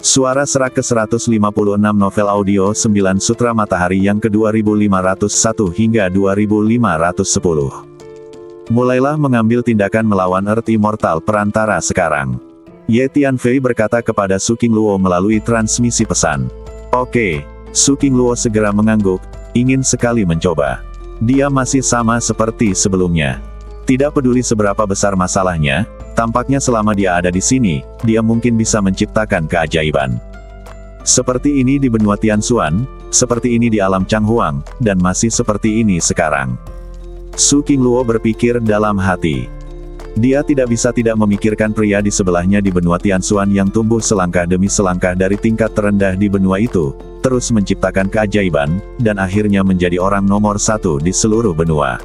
Suara serak ke-156 novel audio 9 Sutra Matahari yang ke-2501 hingga 2510. Mulailah mengambil tindakan melawan Earth Immortal perantara sekarang. Ye Tianfei berkata kepada Su Qingluo melalui transmisi pesan. Oke. Su Qingluo segera mengangguk, ingin sekali mencoba. Dia masih sama seperti sebelumnya. Tidak peduli seberapa besar masalahnya, tampaknya selama dia ada di sini, dia mungkin bisa menciptakan keajaiban. Seperti ini di benua Tianxuan, seperti ini di alam Changhuang, dan masih seperti ini sekarang. Su Qingluo berpikir dalam hati. Dia tidak bisa tidak memikirkan pria di sebelahnya di benua Tianxuan yang tumbuh selangkah demi selangkah dari tingkat terendah di benua itu, terus menciptakan keajaiban, dan akhirnya menjadi orang nomor 1 di seluruh benua.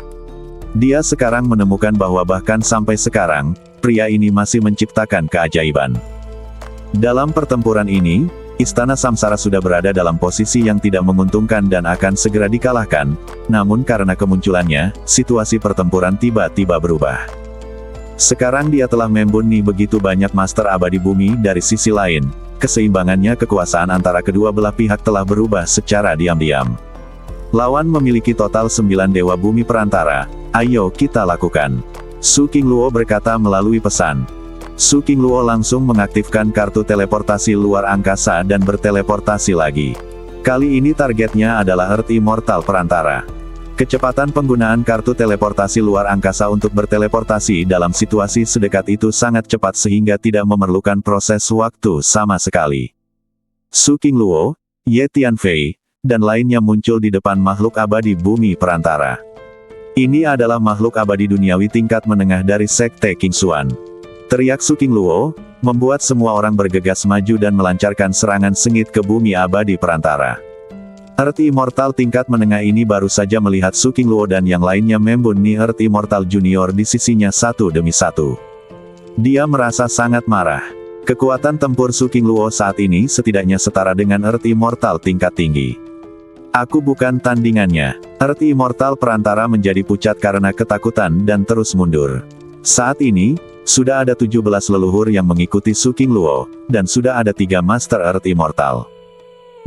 Dia sekarang menemukan bahwa bahkan sampai sekarang, pria ini masih menciptakan keajaiban. Dalam pertempuran ini, Istana Samsara sudah berada dalam posisi yang tidak menguntungkan dan akan segera dikalahkan, namun karena kemunculannya, situasi pertempuran tiba-tiba berubah. Sekarang dia telah membuni begitu banyak master abadi bumi dari sisi lain, keseimbangannya kekuasaan antara kedua belah pihak telah berubah secara diam-diam. Lawan memiliki total 9 dewa bumi perantara, ayo kita lakukan. Su Qingluo berkata melalui pesan. Su Qingluo langsung mengaktifkan kartu teleportasi luar angkasa dan berteleportasi lagi. Kali ini targetnya adalah Earth Immortal perantara. Kecepatan penggunaan kartu teleportasi luar angkasa untuk berteleportasi dalam situasi sedekat itu sangat cepat sehingga tidak memerlukan proses waktu sama sekali. Su Qingluo, Ye Tianfei, dan lainnya muncul di depan makhluk abadi bumi perantara. Ini adalah makhluk abadi duniawi tingkat menengah dari Sekte Qingxuan. Teriak Su Qingluo, membuat semua orang bergegas maju dan melancarkan serangan sengit ke bumi abadi perantara. Earth Immortal tingkat menengah ini baru saja melihat Su Qingluo dan yang lainnya membuni Earth Immortal Junior di sisinya satu demi satu. Dia merasa sangat marah. Kekuatan tempur Su Qingluo saat ini setidaknya setara dengan Earth Immortal tingkat tinggi. Aku bukan tandingannya. Earth Immortal perantara menjadi pucat karena ketakutan dan terus mundur. Saat ini, sudah ada 17 leluhur yang mengikuti Su Qingluo, dan sudah ada 3 Master Earth Immortal.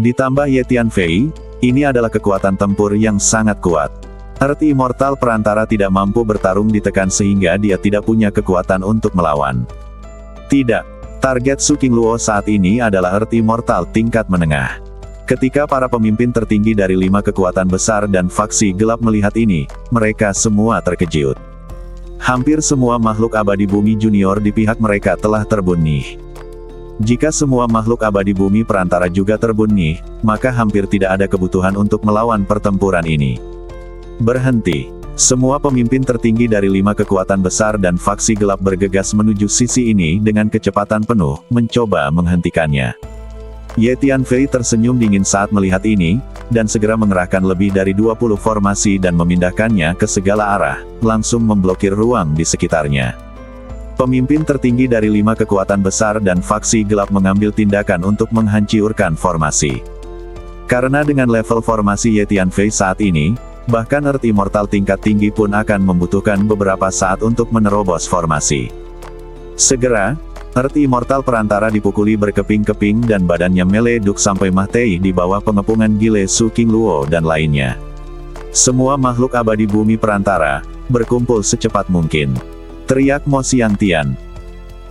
Ditambah Ye Tianfei, ini adalah kekuatan tempur yang sangat kuat. Earth Immortal perantara tidak mampu bertarung ditekan sehingga dia tidak punya kekuatan untuk melawan. Tidak. Target Su Qingluo saat ini adalah Earth Immortal tingkat menengah. Ketika para pemimpin tertinggi dari 5 kekuatan besar dan faksi gelap melihat ini, mereka semua terkejut. Hampir semua makhluk abadi bumi junior di pihak mereka telah terbunuh. Jika semua makhluk abadi bumi perantara juga terbunuh, maka hampir tidak ada kebutuhan untuk melawan pertempuran ini. Berhenti. Semua pemimpin tertinggi dari 5 kekuatan besar dan faksi gelap bergegas menuju sisi ini dengan kecepatan penuh, mencoba menghentikannya. Ye Tianfei tersenyum dingin saat melihat ini, dan segera mengerahkan lebih dari 20 formasi dan memindahkannya ke segala arah, langsung memblokir ruang di sekitarnya. Pemimpin tertinggi dari 5 kekuatan besar dan faksi gelap mengambil tindakan untuk menghancurkan formasi. Karena dengan level formasi Ye Tianfei saat ini, bahkan Earth Immortal tingkat tinggi pun akan membutuhkan beberapa saat untuk menerobos formasi. Segera, Earth Immortal perantara dipukuli berkeping-keping dan badannya meleduk sampai mati di bawah pengepungan gile Su Qingluo dan lainnya. Semua makhluk abadi bumi perantara, berkumpul secepat mungkin. Teriak Mo Xiangtian.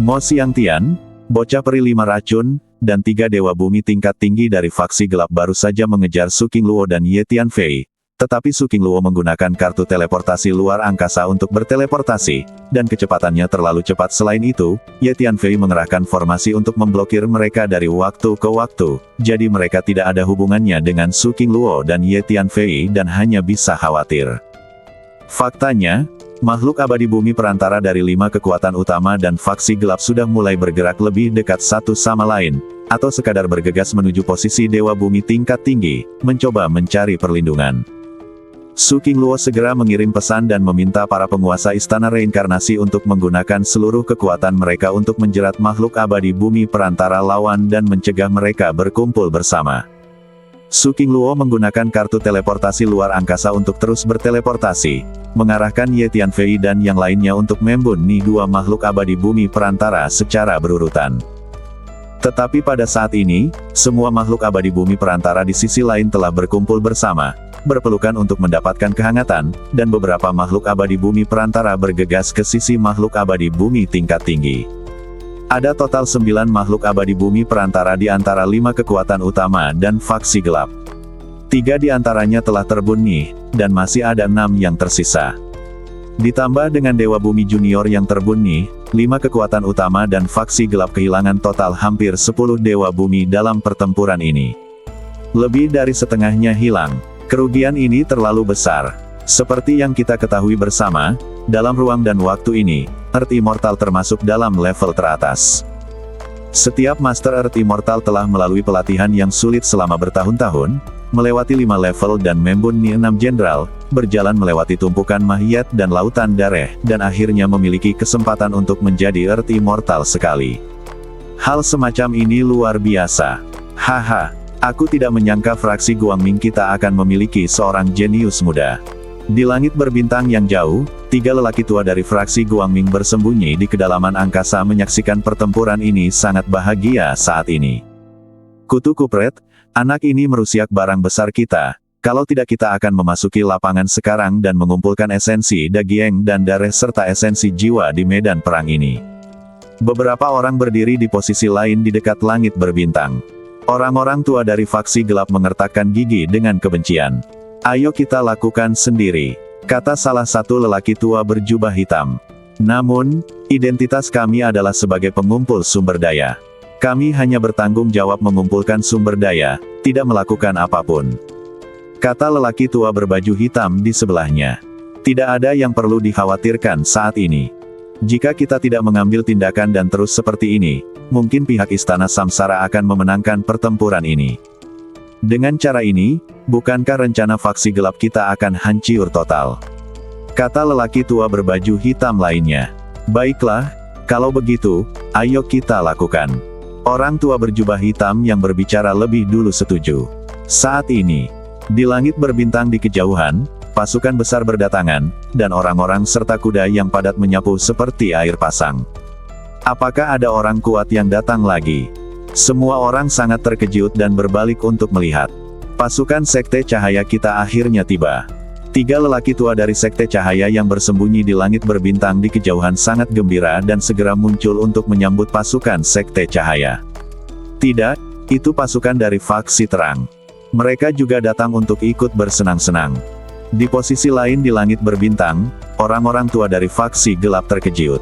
Mo Xiangtian, bocah peri 5 racun, dan 3 dewa bumi tingkat tinggi dari faksi gelap baru saja mengejar Su Qingluo dan Ye Tianfei. Tetapi Su Qingluo menggunakan kartu teleportasi luar angkasa untuk berteleportasi, dan kecepatannya terlalu cepat. Selain itu, Ye Tianfei mengerahkan formasi untuk memblokir mereka dari waktu ke waktu, jadi mereka tidak ada hubungannya dengan Su Qingluo dan Ye Tianfei dan hanya bisa khawatir. Faktanya, makhluk abadi bumi perantara dari 5 kekuatan utama dan faksi gelap sudah mulai bergerak lebih dekat satu sama lain, atau sekadar bergegas menuju posisi dewa bumi tingkat tinggi, mencoba mencari perlindungan. Su Qingluo segera mengirim pesan dan meminta para penguasa istana reinkarnasi untuk menggunakan seluruh kekuatan mereka untuk menjerat makhluk abadi bumi perantara lawan dan mencegah mereka berkumpul bersama. Su Qingluo menggunakan kartu teleportasi luar angkasa untuk terus berteleportasi, mengarahkan Ye Tianfei dan yang lainnya untuk membunuh 2 makhluk abadi bumi perantara secara berurutan. Tetapi pada saat ini, semua makhluk abadi bumi perantara di sisi lain telah berkumpul bersama, berpelukan untuk mendapatkan kehangatan, dan beberapa makhluk abadi bumi perantara bergegas ke sisi makhluk abadi bumi tingkat tinggi. Ada total 9 makhluk abadi bumi perantara di antara 5 kekuatan utama dan faksi gelap. 3 di antaranya telah terbunuh, dan masih ada 6 yang tersisa. Ditambah dengan Dewa Bumi Junior yang terbunuh, 5 kekuatan utama dan faksi gelap kehilangan total hampir 10 Dewa Bumi dalam pertempuran ini. Lebih dari setengahnya hilang. Kerugian ini terlalu besar. Seperti yang kita ketahui bersama, dalam ruang dan waktu ini, Earth Immortal termasuk dalam level teratas. Setiap Master Earth Immortal telah melalui pelatihan yang sulit selama bertahun-tahun, melewati 5 level dan membunuh 6 jenderal, berjalan melewati tumpukan mahiyat dan lautan darah, dan akhirnya memiliki kesempatan untuk menjadi Earth Immortal sekali. Hal semacam ini luar biasa. Haha, aku tidak menyangka fraksi Guangming kita akan memiliki seorang jenius muda. Di langit berbintang yang jauh, 3 lelaki tua dari fraksi Guangming bersembunyi di kedalaman angkasa menyaksikan pertempuran ini sangat bahagia saat ini. Kutu kupret, anak ini merusiak barang besar kita. Kalau tidak kita akan memasuki lapangan sekarang dan mengumpulkan esensi daging dan darah serta esensi jiwa di medan perang ini. Beberapa orang berdiri di posisi lain di dekat langit berbintang. Orang-orang tua dari faksi gelap mengertakkan gigi dengan kebencian. Ayo kita lakukan sendiri, kata salah satu lelaki tua berjubah hitam. Namun, identitas kami adalah sebagai pengumpul sumber daya. Kami hanya bertanggung jawab mengumpulkan sumber daya, tidak melakukan apapun. Kata lelaki tua berbaju hitam di sebelahnya. Tidak ada yang perlu dikhawatirkan saat ini. Jika kita tidak mengambil tindakan dan terus seperti ini, mungkin pihak Istana Samsara akan memenangkan pertempuran ini. Dengan cara ini, bukankah rencana faksi gelap kita akan hancur total? Kata lelaki tua berbaju hitam lainnya. Baiklah, kalau begitu, ayo kita lakukan. Orang tua berjubah hitam yang berbicara lebih dulu setuju. Saat ini, di langit berbintang di kejauhan, pasukan besar berdatangan, dan orang-orang serta kuda yang padat menyapu seperti air pasang. Apakah ada orang kuat yang datang lagi? Semua orang sangat terkejut dan berbalik untuk melihat. Pasukan Sekte Cahaya kita akhirnya tiba. 3 lelaki tua dari Sekte Cahaya yang bersembunyi di langit berbintang di kejauhan sangat gembira dan segera muncul untuk menyambut pasukan Sekte Cahaya. Tidak, itu pasukan dari faksi terang. Mereka juga datang untuk ikut bersenang-senang. Di posisi lain di langit berbintang, orang-orang tua dari faksi gelap terkejut.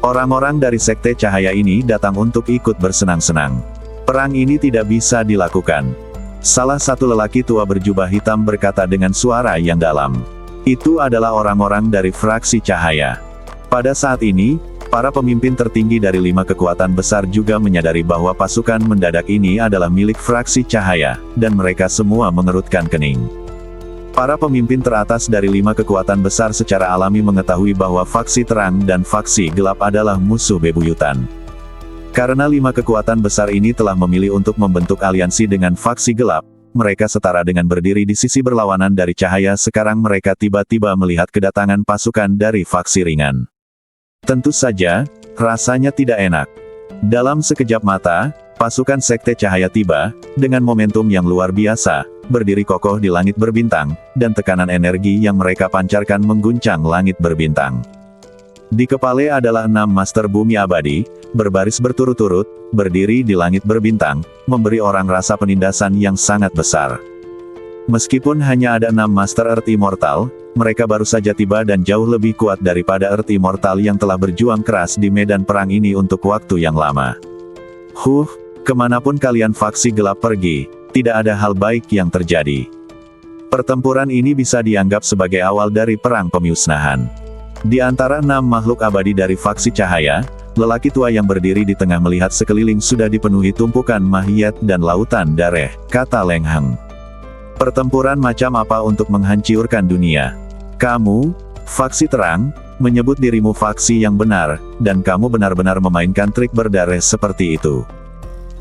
Orang-orang dari Sekte Cahaya ini datang untuk ikut bersenang-senang. Perang ini tidak bisa dilakukan. Salah satu lelaki tua berjubah hitam berkata dengan suara yang dalam. Itu adalah orang-orang dari fraksi Cahaya. Pada saat ini, para pemimpin tertinggi dari 5 kekuatan besar juga menyadari bahwa pasukan mendadak ini adalah milik fraksi Cahaya, dan mereka semua mengerutkan kening. Para pemimpin teratas dari 5 kekuatan besar secara alami mengetahui bahwa faksi terang dan faksi gelap adalah musuh bebuyutan. Karena 5 kekuatan besar ini telah memilih untuk membentuk aliansi dengan faksi gelap, mereka setara dengan berdiri di sisi berlawanan dari cahaya. Sekarang mereka tiba-tiba melihat kedatangan pasukan dari faksi ringan. Tentu saja, rasanya tidak enak. Dalam sekejap mata, pasukan Sekte Cahaya tiba, dengan momentum yang luar biasa, berdiri kokoh di langit berbintang, dan tekanan energi yang mereka pancarkan mengguncang langit berbintang. Di kepala adalah 6 Master Bumi Abadi, berbaris berturut-turut, berdiri di langit berbintang, memberi orang rasa penindasan yang sangat besar. Meskipun hanya ada 6 Master Earth Immortal, mereka baru saja tiba dan jauh lebih kuat daripada Earth Immortal yang telah berjuang keras di medan perang ini untuk waktu yang lama. Kemanapun kalian faksi gelap pergi, tidak ada hal baik yang terjadi. Pertempuran ini bisa dianggap sebagai awal dari perang pemusnahan. Di antara 6 makhluk abadi dari faksi Cahaya, lelaki tua yang berdiri di tengah melihat sekeliling sudah dipenuhi tumpukan mahiyat dan lautan darah, kata Leng Heng. Pertempuran macam apa untuk menghancurkan dunia? Kamu, faksi terang, menyebut dirimu faksi yang benar, dan kamu benar-benar memainkan trik berdarah seperti itu.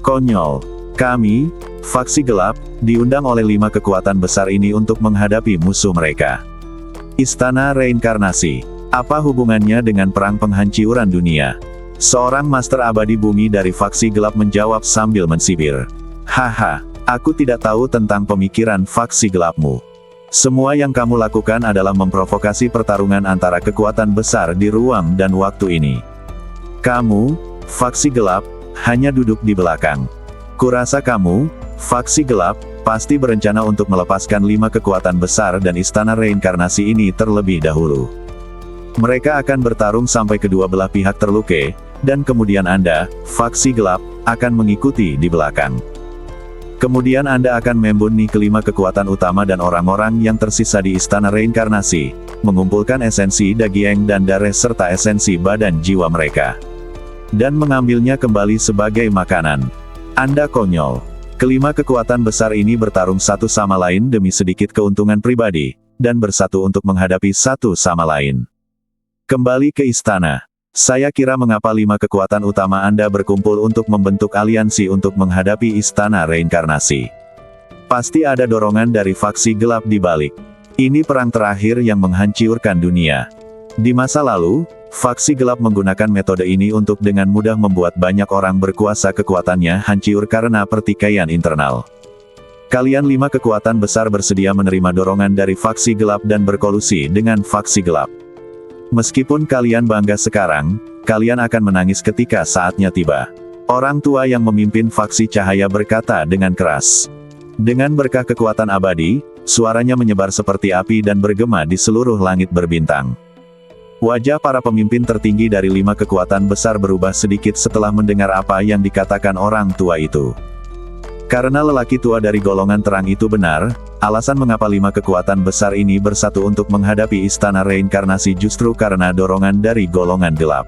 Konyol. Kami, faksi gelap, diundang oleh 5 kekuatan besar ini untuk menghadapi musuh mereka. Istana Reinkarnasi. Apa hubungannya dengan perang penghancuran dunia? Seorang master abadi bumi dari faksi gelap menjawab sambil mensibir. Haha, aku tidak tahu tentang pemikiran faksi gelapmu. Semua yang kamu lakukan adalah memprovokasi pertarungan antara kekuatan besar di ruang dan waktu ini. Kamu, faksi gelap, hanya duduk di belakang. Kurasa kamu, faksi gelap, pasti berencana untuk melepaskan 5 kekuatan besar dan istana reinkarnasi ini terlebih dahulu. Mereka akan bertarung sampai kedua belah pihak terluka, dan kemudian Anda, faksi gelap, akan mengikuti di belakang. Kemudian Anda akan membunuh kelima kekuatan utama dan orang-orang yang tersisa di istana reinkarnasi, mengumpulkan esensi daging dan darah serta esensi badan jiwa mereka, dan mengambilnya kembali sebagai makanan. Anda konyol. Kelima kekuatan besar ini bertarung satu sama lain demi sedikit keuntungan pribadi, dan bersatu untuk menghadapi satu sama lain. Kembali ke istana. Saya kira mengapa 5 kekuatan utama Anda berkumpul untuk membentuk aliansi untuk menghadapi istana reinkarnasi. Pasti ada dorongan dari faksi gelap di balik. Ini perang terakhir yang menghancurkan dunia. Di masa lalu, faksi gelap menggunakan metode ini untuk dengan mudah membuat banyak orang berkuasa kekuatannya hancur karena pertikaian internal. Kalian 5 kekuatan besar bersedia menerima dorongan dari faksi gelap dan berkolusi dengan faksi gelap. Meskipun kalian bangga sekarang, kalian akan menangis ketika saatnya tiba. Orang tua yang memimpin faksi cahaya berkata dengan keras. Dengan berkah kekuatan abadi, suaranya menyebar seperti api dan bergema di seluruh langit berbintang. Wajah para pemimpin tertinggi dari 5 kekuatan besar berubah sedikit setelah mendengar apa yang dikatakan orang tua itu. Karena lelaki tua dari golongan terang itu benar, alasan mengapa 5 kekuatan besar ini bersatu untuk menghadapi istana reinkarnasi justru karena dorongan dari golongan gelap.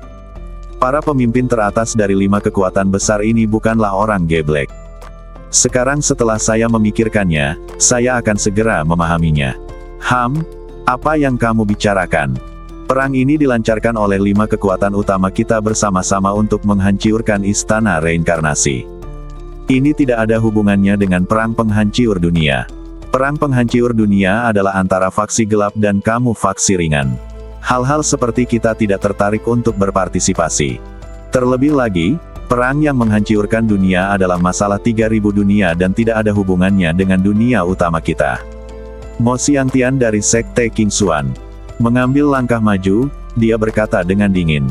Para pemimpin teratas dari 5 kekuatan besar ini bukanlah orang geblek. Sekarang setelah saya memikirkannya, saya akan segera memahaminya. Apa yang kamu bicarakan? Perang ini dilancarkan oleh 5 kekuatan utama kita bersama-sama untuk menghancurkan istana reinkarnasi. Ini tidak ada hubungannya dengan perang penghancur dunia. Perang penghancur dunia adalah antara faksi gelap dan kamu faksi ringan. Hal-hal seperti kita tidak tertarik untuk berpartisipasi. Terlebih lagi, perang yang menghancurkan dunia adalah masalah 3000 dunia dan tidak ada hubungannya dengan dunia utama kita. Mo Xiangtian dari Sekte King Xuan mengambil langkah maju, dia berkata dengan dingin.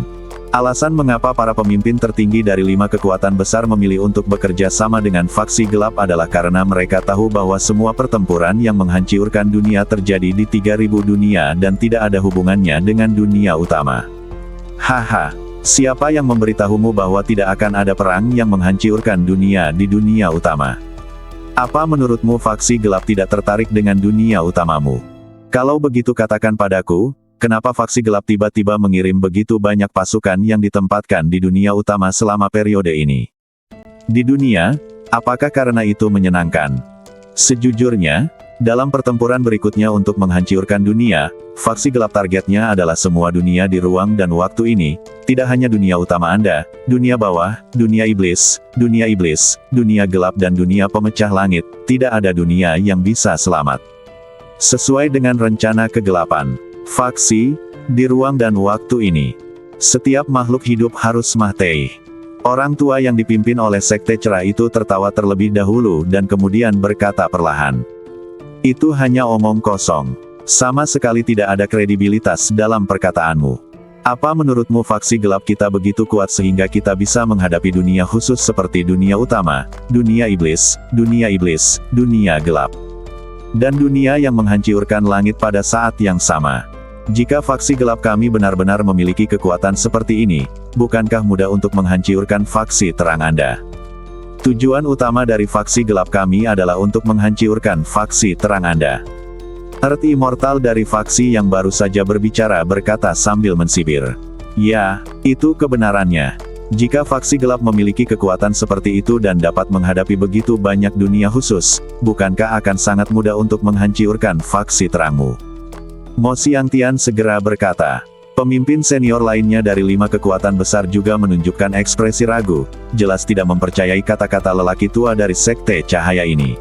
Alasan mengapa para pemimpin tertinggi dari 5 kekuatan besar memilih untuk bekerja sama dengan faksi gelap adalah karena mereka tahu bahwa semua pertempuran yang menghancurkan dunia terjadi di 3000 dunia dan tidak ada hubungannya dengan dunia utama. Haha, siapa yang memberitahumu bahwa tidak akan ada perang yang menghancurkan dunia di dunia utama? Apa menurutmu faksi gelap tidak tertarik dengan dunia utamamu? Kalau begitu katakan padaku, kenapa faksi gelap tiba-tiba mengirim begitu banyak pasukan yang ditempatkan di dunia utama selama periode ini? Di dunia, apakah karena itu menyenangkan? Sejujurnya, dalam pertempuran berikutnya untuk menghancurkan dunia, faksi gelap targetnya adalah semua dunia di ruang dan waktu ini, tidak hanya dunia utama Anda, dunia bawah, dunia iblis, dunia gelap dan dunia pemecah langit, tidak ada dunia yang bisa selamat. Sesuai dengan rencana kegelapan faksi, di ruang dan waktu ini, setiap makhluk hidup harus mati. Orang tua yang dipimpin oleh sekte cerah itu tertawa terlebih dahulu dan kemudian berkata perlahan. Itu hanya omong kosong. Sama sekali tidak ada kredibilitas dalam perkataanmu. Apa menurutmu faksi gelap kita begitu kuat sehingga kita bisa menghadapi dunia khusus seperti dunia utama, dunia iblis, dunia gelap, dan dunia yang menghancurkan langit pada saat yang sama? Jika faksi gelap kami benar-benar memiliki kekuatan seperti ini, bukankah mudah untuk menghancurkan faksi terang Anda? Tujuan utama dari faksi gelap kami adalah untuk menghancurkan faksi terang Anda. Earth Immortal dari faksi yang baru saja berbicara berkata sambil mensibir. Ya, itu kebenarannya. Jika faksi gelap memiliki kekuatan seperti itu dan dapat menghadapi begitu banyak dunia khusus, bukankah akan sangat mudah untuk menghancurkan faksi terangmu? Mo Xiangtian segera berkata. Pemimpin senior lainnya dari 5 kekuatan besar juga menunjukkan ekspresi ragu, jelas tidak mempercayai kata-kata lelaki tua dari sekte cahaya ini.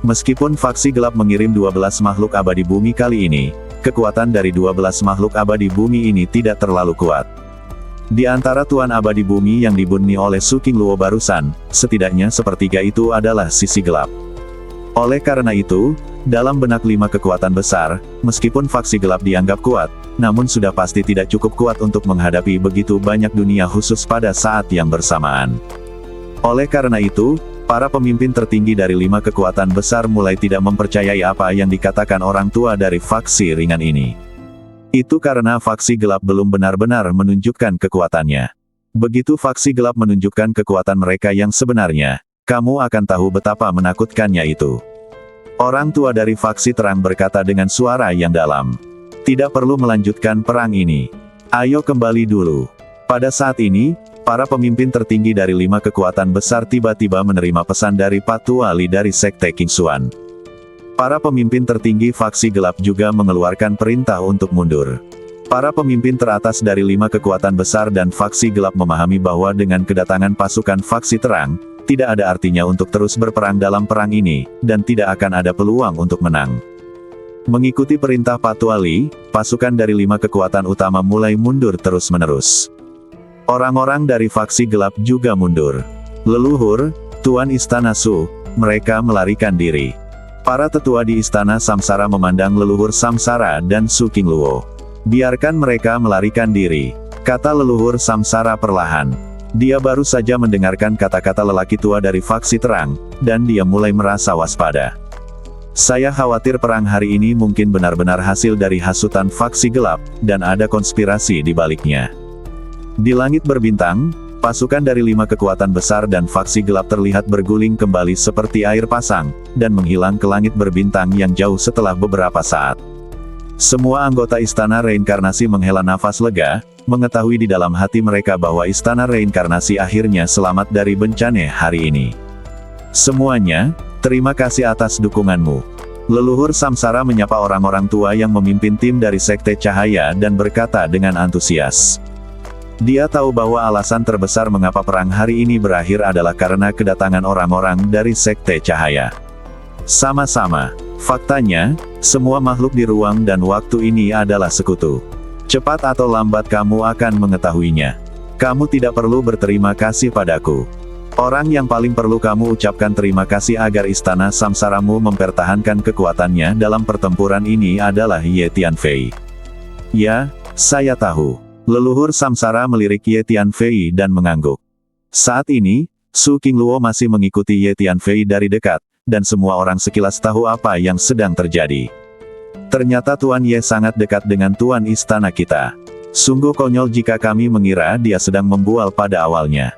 Meskipun faksi gelap mengirim 12 makhluk abadi bumi kali ini, kekuatan dari 12 makhluk abadi bumi ini tidak terlalu kuat. Di antara Tuan Abadi Bumi yang dibunuh oleh Su Qingluo barusan, setidaknya sepertiga itu adalah sisi gelap. Oleh karena itu, dalam benak 5 kekuatan besar, meskipun faksi gelap dianggap kuat, namun sudah pasti tidak cukup kuat untuk menghadapi begitu banyak dunia khusus pada saat yang bersamaan. Oleh karena itu, para pemimpin tertinggi dari 5 kekuatan besar mulai tidak mempercayai apa yang dikatakan orang tua dari faksi ringan ini. Itu karena faksi gelap belum benar-benar menunjukkan kekuatannya. Begitu faksi gelap menunjukkan kekuatan mereka yang sebenarnya, kamu akan tahu betapa menakutkannya itu. Orang tua dari faksi terang berkata dengan suara yang dalam. Tidak perlu melanjutkan perang ini. Ayo kembali dulu. Pada saat ini, para pemimpin tertinggi dari 5 kekuatan besar tiba-tiba menerima pesan dari Patua Li dari Sekte Qingxuan. Para pemimpin tertinggi faksi gelap juga mengeluarkan perintah untuk mundur. Para pemimpin teratas dari 5 kekuatan besar dan faksi gelap memahami bahwa dengan kedatangan pasukan faksi terang, tidak ada artinya untuk terus berperang dalam perang ini, dan tidak akan ada peluang untuk menang. Mengikuti perintah Patua Li, pasukan dari 5 kekuatan utama mulai mundur terus-menerus. Orang-orang dari faksi gelap juga mundur. Leluhur, Tuan Istana Su, mereka melarikan diri. Para tetua di Istana Samsara memandang leluhur Samsara dan Su Qingluo. Biarkan mereka melarikan diri, kata leluhur Samsara perlahan. Dia baru saja mendengarkan kata-kata lelaki tua dari faksi terang, dan dia mulai merasa waspada. Saya khawatir perang hari ini mungkin benar-benar hasil dari hasutan faksi gelap, dan ada konspirasi di baliknya. Di langit berbintang, pasukan dari 5 kekuatan besar dan faksi gelap terlihat berguling kembali seperti air pasang, dan menghilang ke langit berbintang yang jauh setelah beberapa saat. Semua anggota Istana Reinkarnasi menghela nafas lega, mengetahui di dalam hati mereka bahwa Istana Reinkarnasi akhirnya selamat dari bencana hari ini. Semuanya, terima kasih atas dukunganmu. Leluhur Samsara menyapa orang-orang tua yang memimpin tim dari Sekte Cahaya dan berkata dengan antusias. Dia tahu bahwa alasan terbesar mengapa perang hari ini berakhir adalah karena kedatangan orang-orang dari Sekte Cahaya. Sama-sama. Faktanya, semua makhluk di ruang dan waktu ini adalah sekutu. Cepat atau lambat kamu akan mengetahuinya. Kamu tidak perlu berterima kasih padaku. Orang yang paling perlu kamu ucapkan terima kasih agar Istana Samsaramu mempertahankan kekuatannya dalam pertempuran ini adalah Ye Tianfei. Ya, saya tahu. Leluhur Samsara melirik Ye Tianfei dan mengangguk. Saat ini, Su Qingluo masih mengikuti Ye Tianfei dari dekat, dan semua orang sekilas tahu apa yang sedang terjadi. Ternyata Tuan Ye sangat dekat dengan Tuan Istana kita. Sungguh konyol jika kami mengira dia sedang membual pada awalnya.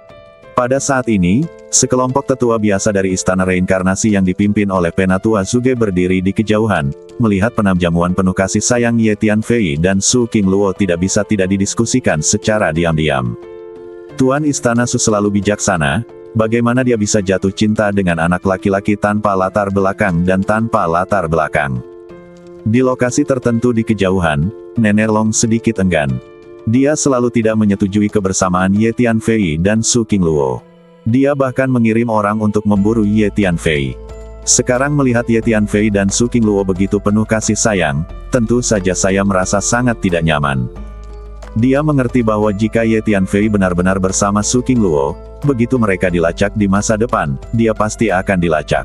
Pada saat ini, sekelompok tetua biasa dari Istana Reinkarnasi yang dipimpin oleh Penatua Zhuge berdiri di kejauhan, melihat penamjamuan penuh kasih sayang Ye Tianfei dan Su Qingluo tidak bisa tidak didiskusikan secara diam-diam. Tuan Istana Su selalu bijaksana, bagaimana dia bisa jatuh cinta dengan anak laki-laki tanpa latar belakang dan tanpa latar belakang. Di lokasi tertentu di kejauhan, Nenek Long sedikit enggan. Dia selalu tidak menyetujui kebersamaan Ye Tianfei dan Su Qingluo. Dia bahkan mengirim orang untuk memburu Ye Tianfei. Sekarang melihat Ye Tianfei dan Su Qingluo begitu penuh kasih sayang, tentu saja saya merasa sangat tidak nyaman. Dia mengerti bahwa jika Ye Tianfei benar-benar bersama Su Qingluo, begitu mereka dilacak di masa depan, dia pasti akan dilacak.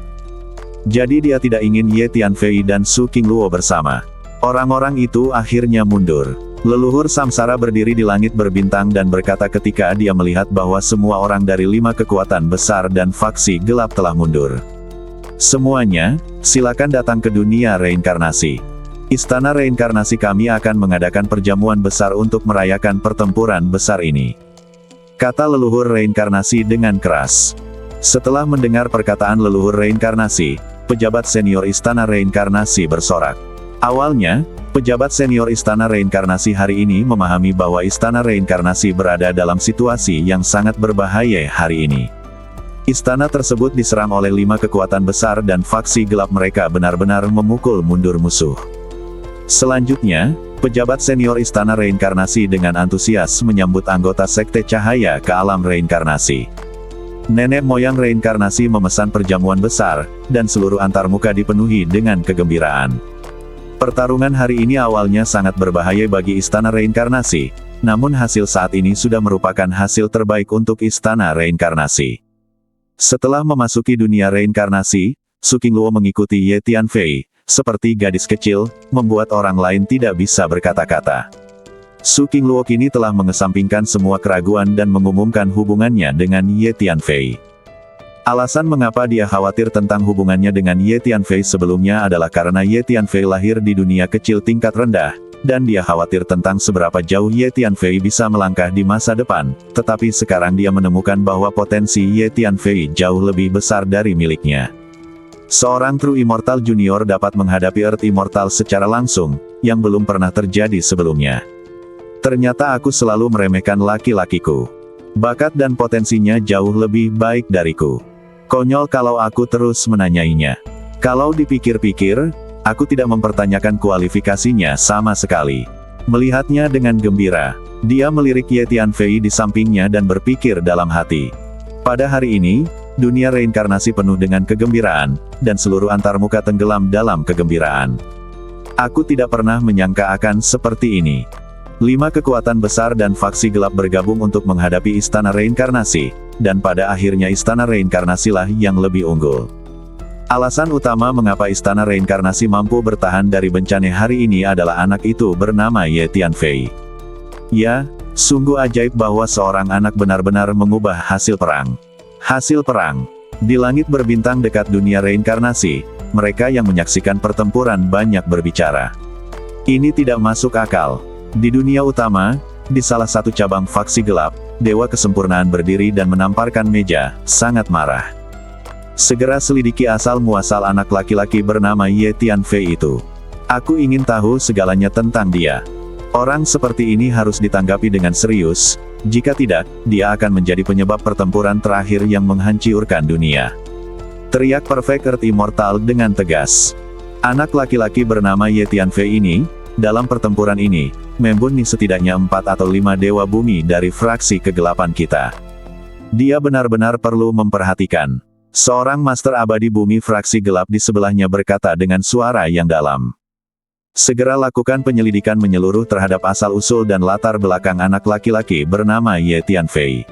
Jadi dia tidak ingin Ye Tianfei dan Su Qingluo bersama. Orang-orang itu akhirnya mundur. Leluhur Samsara berdiri di langit berbintang dan berkata ketika dia melihat bahwa semua orang dari 5 kekuatan besar dan faksi gelap telah mundur. Semuanya, silakan datang ke dunia reinkarnasi. Istana Reinkarnasi kami akan mengadakan perjamuan besar untuk merayakan pertempuran besar ini. Kata leluhur reinkarnasi dengan keras. Setelah mendengar perkataan leluhur reinkarnasi, pejabat senior Istana Reinkarnasi bersorak. Awalnya, pejabat senior Istana Reinkarnasi hari ini memahami bahwa Istana Reinkarnasi berada dalam situasi yang sangat berbahaya hari ini. Istana tersebut diserang oleh 5 kekuatan besar dan faksi gelap mereka benar-benar memukul mundur musuh. Selanjutnya, pejabat senior Istana Reinkarnasi dengan antusias menyambut anggota Sekte Cahaya ke alam reinkarnasi. Nenek moyang reinkarnasi memesan perjamuan besar, dan seluruh antarmuka dipenuhi dengan kegembiraan. Pertarungan hari ini awalnya sangat berbahaya bagi Istana Reinkarnasi, namun hasil saat ini sudah merupakan hasil terbaik untuk istana reinkarnasi. Setelah memasuki dunia reinkarnasi, Su Qingluo mengikuti Ye Tianfei, seperti gadis kecil, membuat orang lain tidak bisa berkata-kata. Su Qingluo kini telah mengesampingkan semua keraguan dan mengumumkan hubungannya dengan Ye Tianfei. Alasan mengapa dia khawatir tentang hubungannya dengan Ye Tianfei sebelumnya adalah karena Ye Tianfei lahir di dunia kecil tingkat rendah, dan dia khawatir tentang seberapa jauh Ye Tianfei bisa melangkah di masa depan, tetapi sekarang dia menemukan bahwa potensi Ye Tianfei jauh lebih besar dari miliknya. Seorang True Immortal Junior dapat menghadapi Earth Immortal secara langsung, yang belum pernah terjadi sebelumnya. Ternyata aku selalu meremehkan laki-lakiku. Bakat dan potensinya jauh lebih baik dariku. Konyol kalau aku terus menanyainya. Kalau dipikir-pikir, aku tidak mempertanyakan kualifikasinya sama sekali. Melihatnya dengan gembira, dia melirik Ye Tianfei di sampingnya dan berpikir dalam hati. Pada hari ini, dunia reinkarnasi penuh dengan kegembiraan, dan seluruh antarmuka tenggelam dalam kegembiraan. Aku tidak pernah menyangka akan seperti ini. 5 kekuatan besar dan faksi gelap bergabung untuk menghadapi istana reinkarnasi, dan pada akhirnya istana reinkarnasilah yang lebih unggul. Alasan utama mengapa istana reinkarnasi mampu bertahan dari bencana hari ini adalah anak itu bernama Ye Tianfei. Ya, sungguh ajaib bahwa seorang anak benar-benar mengubah hasil perang. Hasil perang. Di langit berbintang dekat dunia reinkarnasi, mereka yang menyaksikan pertempuran banyak berbicara. Ini tidak masuk akal. Di dunia utama, di salah satu cabang faksi gelap, Dewa Kesempurnaan berdiri dan menamparkan meja, sangat marah. Segera selidiki asal-muasal anak laki-laki bernama Ye Tianfei itu. Aku ingin tahu segalanya tentang dia. Orang seperti ini harus ditanggapi dengan serius, jika tidak, dia akan menjadi penyebab pertempuran terakhir yang menghancurkan dunia. Teriak Perfect Earth Immortal dengan tegas. Anak laki-laki bernama Ye Tianfei ini, dalam pertempuran ini, membunuh setidaknya 4 atau 5 dewa bumi dari fraksi kegelapan kita. Dia benar-benar perlu memperhatikan. Seorang Master Abadi Bumi fraksi gelap di sebelahnya berkata dengan suara yang dalam. Segera lakukan penyelidikan menyeluruh terhadap asal-usul dan latar belakang anak laki-laki bernama Ye Tianfei.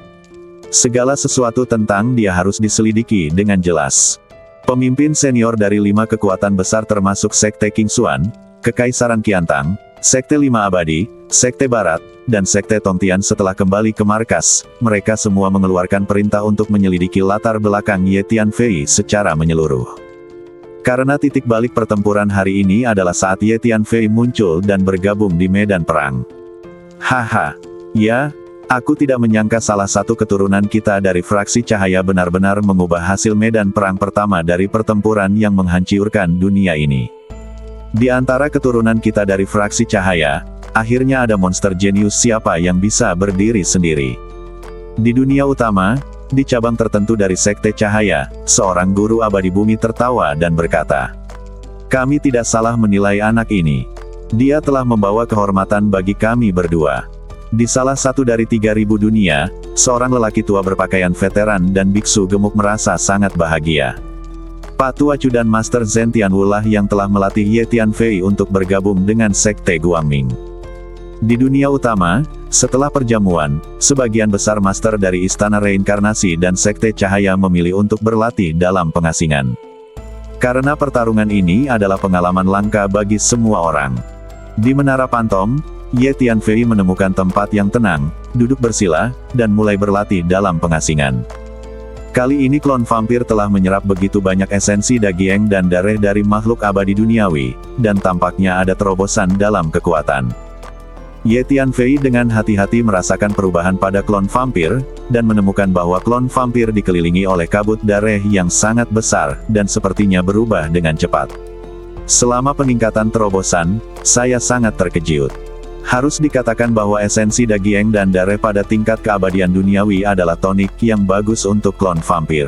Segala sesuatu tentang dia harus diselidiki dengan jelas. Pemimpin senior dari 5 kekuatan besar termasuk Sekte King Xuan, Kekaisaran Qiantang, Sekte 5 Abadi, Sekte Barat, dan Sekte Tongtian setelah kembali ke markas, mereka semua mengeluarkan perintah untuk menyelidiki latar belakang Ye Tianfei secara menyeluruh. Karena titik balik pertempuran hari ini adalah saat Ye Tianfei muncul dan bergabung di medan perang. Haha, ya, aku tidak menyangka salah satu keturunan kita dari fraksi cahaya benar-benar mengubah hasil medan perang pertama dari pertempuran yang menghancurkan dunia ini. Di antara keturunan kita dari fraksi cahaya, akhirnya ada monster jenius siapa yang bisa berdiri sendiri. Di dunia utama, di cabang tertentu dari Sekte Cahaya, seorang guru abadi bumi tertawa dan berkata, "Kami tidak salah menilai anak ini. Dia telah membawa kehormatan bagi kami berdua." Di salah satu dari 3000 dunia, seorang lelaki tua berpakaian veteran dan biksu gemuk merasa sangat bahagia. Pak Tua Chu dan Master Zhen Tianwu lah yang telah melatih Ye Tianfei untuk bergabung dengan Sekte Guangming. Di dunia utama, setelah perjamuan, sebagian besar master dari Istana Reinkarnasi dan Sekte Cahaya memilih untuk berlatih dalam pengasingan. Karena pertarungan ini adalah pengalaman langka bagi semua orang. Di Menara Pantom, Ye Tianfei menemukan tempat yang tenang, duduk bersila, dan mulai berlatih dalam pengasingan. Kali ini klon vampir telah menyerap begitu banyak esensi daging dan darah dari makhluk abadi duniawi, dan tampaknya ada terobosan dalam kekuatan. Ye Tianfei dengan hati-hati merasakan perubahan pada klon vampir, dan menemukan bahwa klon vampir dikelilingi oleh kabut darah yang sangat besar, dan sepertinya berubah dengan cepat. Selama peningkatan terobosan, saya sangat terkejut. Harus dikatakan bahwa esensi daging dan darah pada tingkat keabadian duniawi adalah tonik yang bagus untuk klon vampir.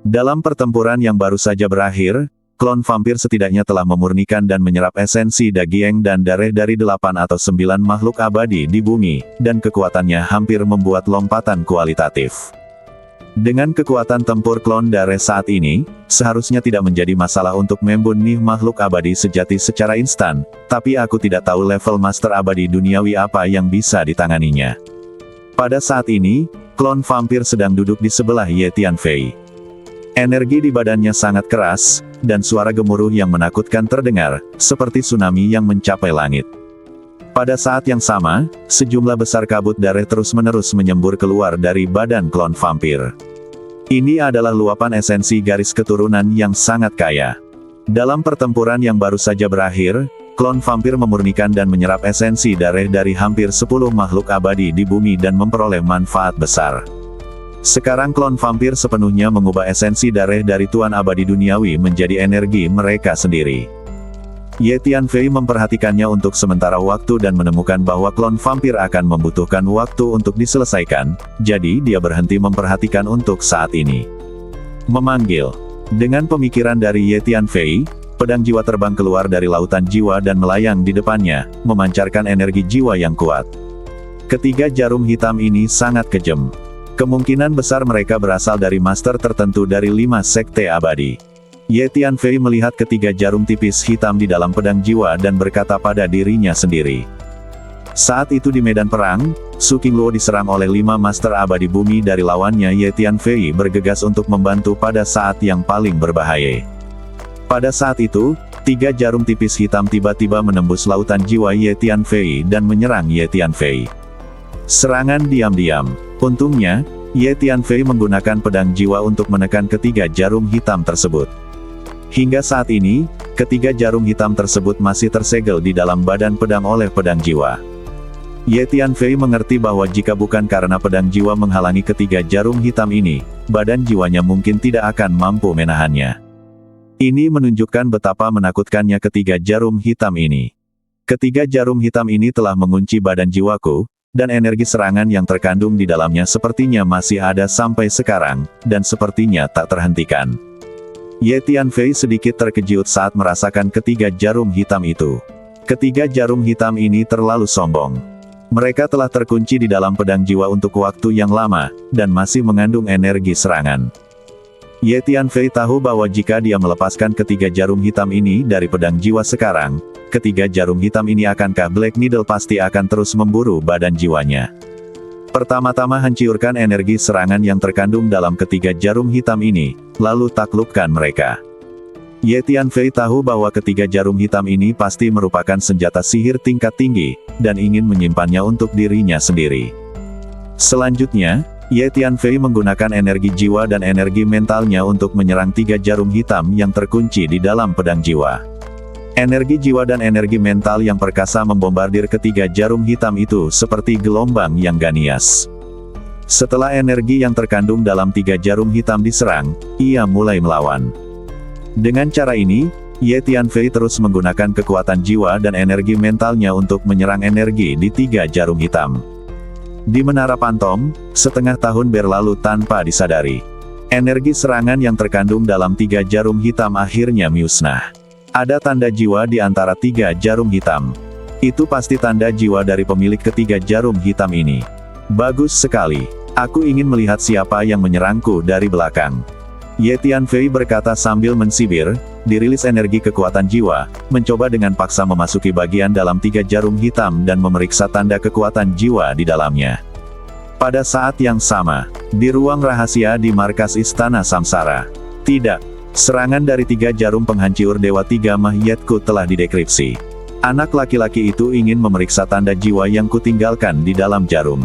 Dalam pertempuran yang baru saja berakhir, klon vampir setidaknya telah memurnikan dan menyerap esensi daging dan darah dari 8 atau 9 makhluk abadi di bumi, dan kekuatannya hampir membuat lompatan kualitatif. Dengan kekuatan tempur klon darah saat ini, seharusnya tidak menjadi masalah untuk membunuh makhluk abadi sejati secara instan, tapi aku tidak tahu level master abadi duniawi apa yang bisa ditanganinya. Pada saat ini, klon vampir sedang duduk di sebelah Ye Tianfei. Energi di badannya sangat keras, dan suara gemuruh yang menakutkan terdengar, seperti tsunami yang mencapai langit. Pada saat yang sama, sejumlah besar kabut darah terus-menerus menyembur keluar dari badan klon vampir. Ini adalah luapan esensi garis keturunan yang sangat kaya. Dalam pertempuran yang baru saja berakhir, klon vampir memurnikan dan menyerap esensi darah dari hampir 10 makhluk abadi di bumi dan memperoleh manfaat besar. Sekarang klon vampir sepenuhnya mengubah esensi darah dari Tuan Abadi Duniawi menjadi energi mereka sendiri. Ye Tianfei memperhatikannya untuk sementara waktu dan menemukan bahwa klon vampir akan membutuhkan waktu untuk diselesaikan, jadi dia berhenti memperhatikan untuk saat ini. Memanggil. Dengan pemikiran dari Ye Tianfei, pedang jiwa terbang keluar dari lautan jiwa dan melayang di depannya, memancarkan energi jiwa yang kuat. Ketiga jarum hitam ini sangat kejam. Kemungkinan besar mereka berasal dari master tertentu dari 5 sekte abadi. Ye Tianfei melihat ketiga jarum tipis hitam di dalam pedang jiwa dan berkata pada dirinya sendiri. Saat itu di medan perang, Su Qingluo diserang oleh 5 master abadi bumi dari lawannya. Ye Tianfei bergegas untuk membantu pada saat yang paling berbahaya. Pada saat itu, 3 jarum tipis hitam tiba-tiba menembus lautan jiwa Ye Tianfei dan menyerang Ye Tianfei. Serangan diam-diam. Untungnya, Ye Tianfei menggunakan pedang jiwa untuk menekan ketiga jarum hitam tersebut. Hingga saat ini, ketiga jarum hitam tersebut masih tersegel di dalam badan pedang oleh pedang jiwa. Ye Tianfei mengerti bahwa jika bukan karena pedang jiwa menghalangi ketiga jarum hitam ini, badan jiwanya mungkin tidak akan mampu menahannya. Ini menunjukkan betapa menakutkannya ketiga jarum hitam ini. Ketiga jarum hitam ini telah mengunci badan jiwaku, dan energi serangan yang terkandung di dalamnya sepertinya masih ada sampai sekarang, dan sepertinya tak terhentikan. Ye Tianfei sedikit terkejut saat merasakan ketiga jarum hitam itu. Ketiga jarum hitam ini terlalu sombong. Mereka telah terkunci di dalam pedang jiwa untuk waktu yang lama, dan masih mengandung energi serangan. Ye Tianfei tahu bahwa jika dia melepaskan ketiga jarum hitam ini dari pedang jiwa sekarang, ketiga jarum hitam ini akankah Black Needle pasti akan terus memburu badan jiwanya. Pertama-tama hancurkan energi serangan yang terkandung dalam ketiga jarum hitam ini, lalu taklukkan mereka. Ye Tianfei tahu bahwa ketiga jarum hitam ini pasti merupakan senjata sihir tingkat tinggi, dan ingin menyimpannya untuk dirinya sendiri. Selanjutnya, Ye Tianfei menggunakan energi jiwa dan energi mentalnya untuk menyerang 3 jarum hitam yang terkunci di dalam pedang jiwa. Energi jiwa dan energi mental yang perkasa membombardir ketiga jarum hitam itu seperti gelombang yang ganias. Setelah energi yang terkandung dalam 3 jarum hitam diserang, ia mulai melawan. Dengan cara ini, Ye Tianfei terus menggunakan kekuatan jiwa dan energi mentalnya untuk menyerang energi di 3 jarum hitam. Di Menara Pantom, setengah tahun berlalu tanpa disadari. Energi serangan yang terkandung dalam 3 jarum hitam akhirnya musnah. Ada tanda jiwa di antara 3 jarum hitam. Itu pasti tanda jiwa dari pemilik ketiga jarum hitam ini. Bagus sekali. Aku ingin melihat siapa yang menyerangku dari belakang. Ye Tianfei berkata sambil mensibir, dirilis energi kekuatan jiwa, mencoba dengan paksa memasuki bagian dalam 3 jarum hitam dan memeriksa tanda kekuatan jiwa di dalamnya. Pada saat yang sama, di ruang rahasia di markas Istana Samsara. Tidak. Serangan dari 3 jarum penghancur Dewa 3 Mahyetku telah didekripsi. Anak laki-laki itu ingin memeriksa tanda jiwa yang kutinggalkan di dalam jarum.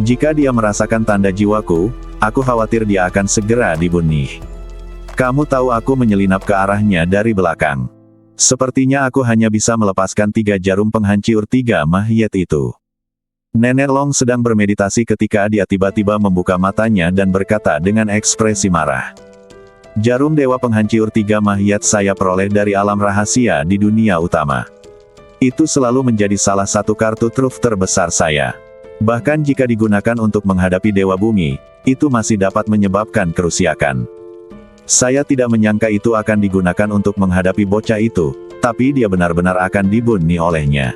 Jika dia merasakan tanda jiwaku, aku khawatir dia akan segera dibunuh. Kamu tahu aku menyelinap ke arahnya dari belakang. Sepertinya aku hanya bisa melepaskan 3 jarum penghancur 3 Mahyet itu. Nenek Long sedang bermeditasi ketika dia tiba-tiba membuka matanya dan berkata dengan ekspresi marah. Jarum Dewa Penghancur 3 Mahyet saya peroleh dari alam rahasia di dunia utama. Itu selalu menjadi salah satu kartu truf terbesar saya. Bahkan jika digunakan untuk menghadapi Dewa Bumi, itu masih dapat menyebabkan kerusakan. Saya tidak menyangka itu akan digunakan untuk menghadapi bocah itu, tapi dia benar-benar akan dibunuh olehnya.